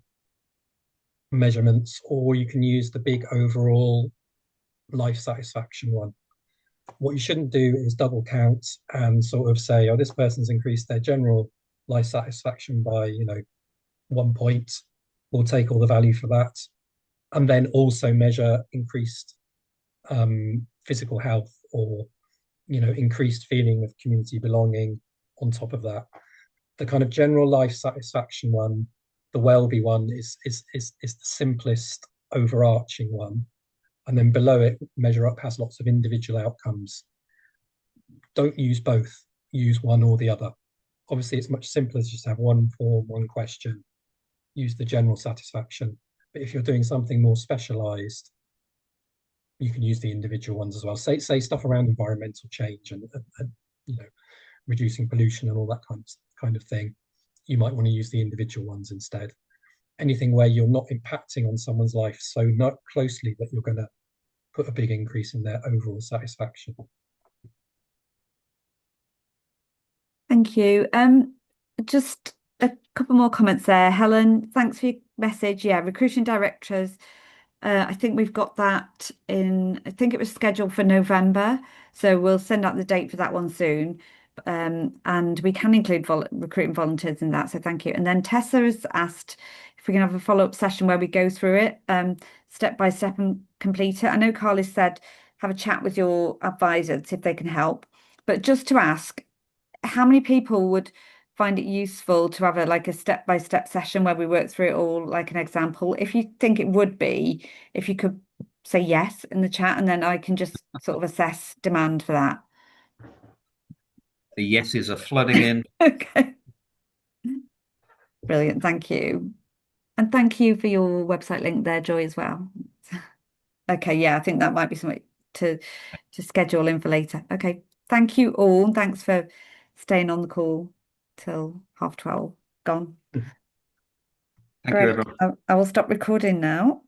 measurements, or you can use the big overall life satisfaction one. What you shouldn't do is double count and sort of say, oh, this person's increased their general life satisfaction by, 1 point. We'll take all the value for that. And then also measure increased physical health or, increased feeling of community belonging on top of that. The kind of general life satisfaction one, the Wellbe one, is the simplest overarching one. And then below it, Measure Up has lots of individual outcomes. Don't use both, use one or the other. Obviously, it's much simpler to just have one form, one question, use the general satisfaction. But if you're doing something more specialized, you can use the individual ones as well. Say stuff around environmental change and reducing pollution and all that kind of thing. You might want to use the individual ones instead. Anything where you're not impacting on someone's life so not closely that you're going to put a big increase in their overall satisfaction. Thank you. Just a couple more comments there. Helen, thanks for your message. Yeah, recruiting directors. I think we've got that in, I think it was scheduled for November. So we'll send out the date for that one soon. And we can include recruiting volunteers in that. So thank you. And then Tessa has asked if we can have a follow-up session where we go through it step by step and complete it. I know Carly said have a chat with your advisor to see if they can help. But just to ask, how many people would find it useful to have a step-by-step session where we work through it all, like an example? If you think it would be, if you could say yes in the chat, and then I can just sort of assess demand for that. The yeses are flooding in. Okay. Brilliant. Thank you. And thank you for your website link there, Joy, as well. Okay, yeah, I think that might be something to schedule in for later. Okay. Thank you all. Thanks for staying on the call till 12:30. Gone. Thank you, Great. everyone. I will stop recording now.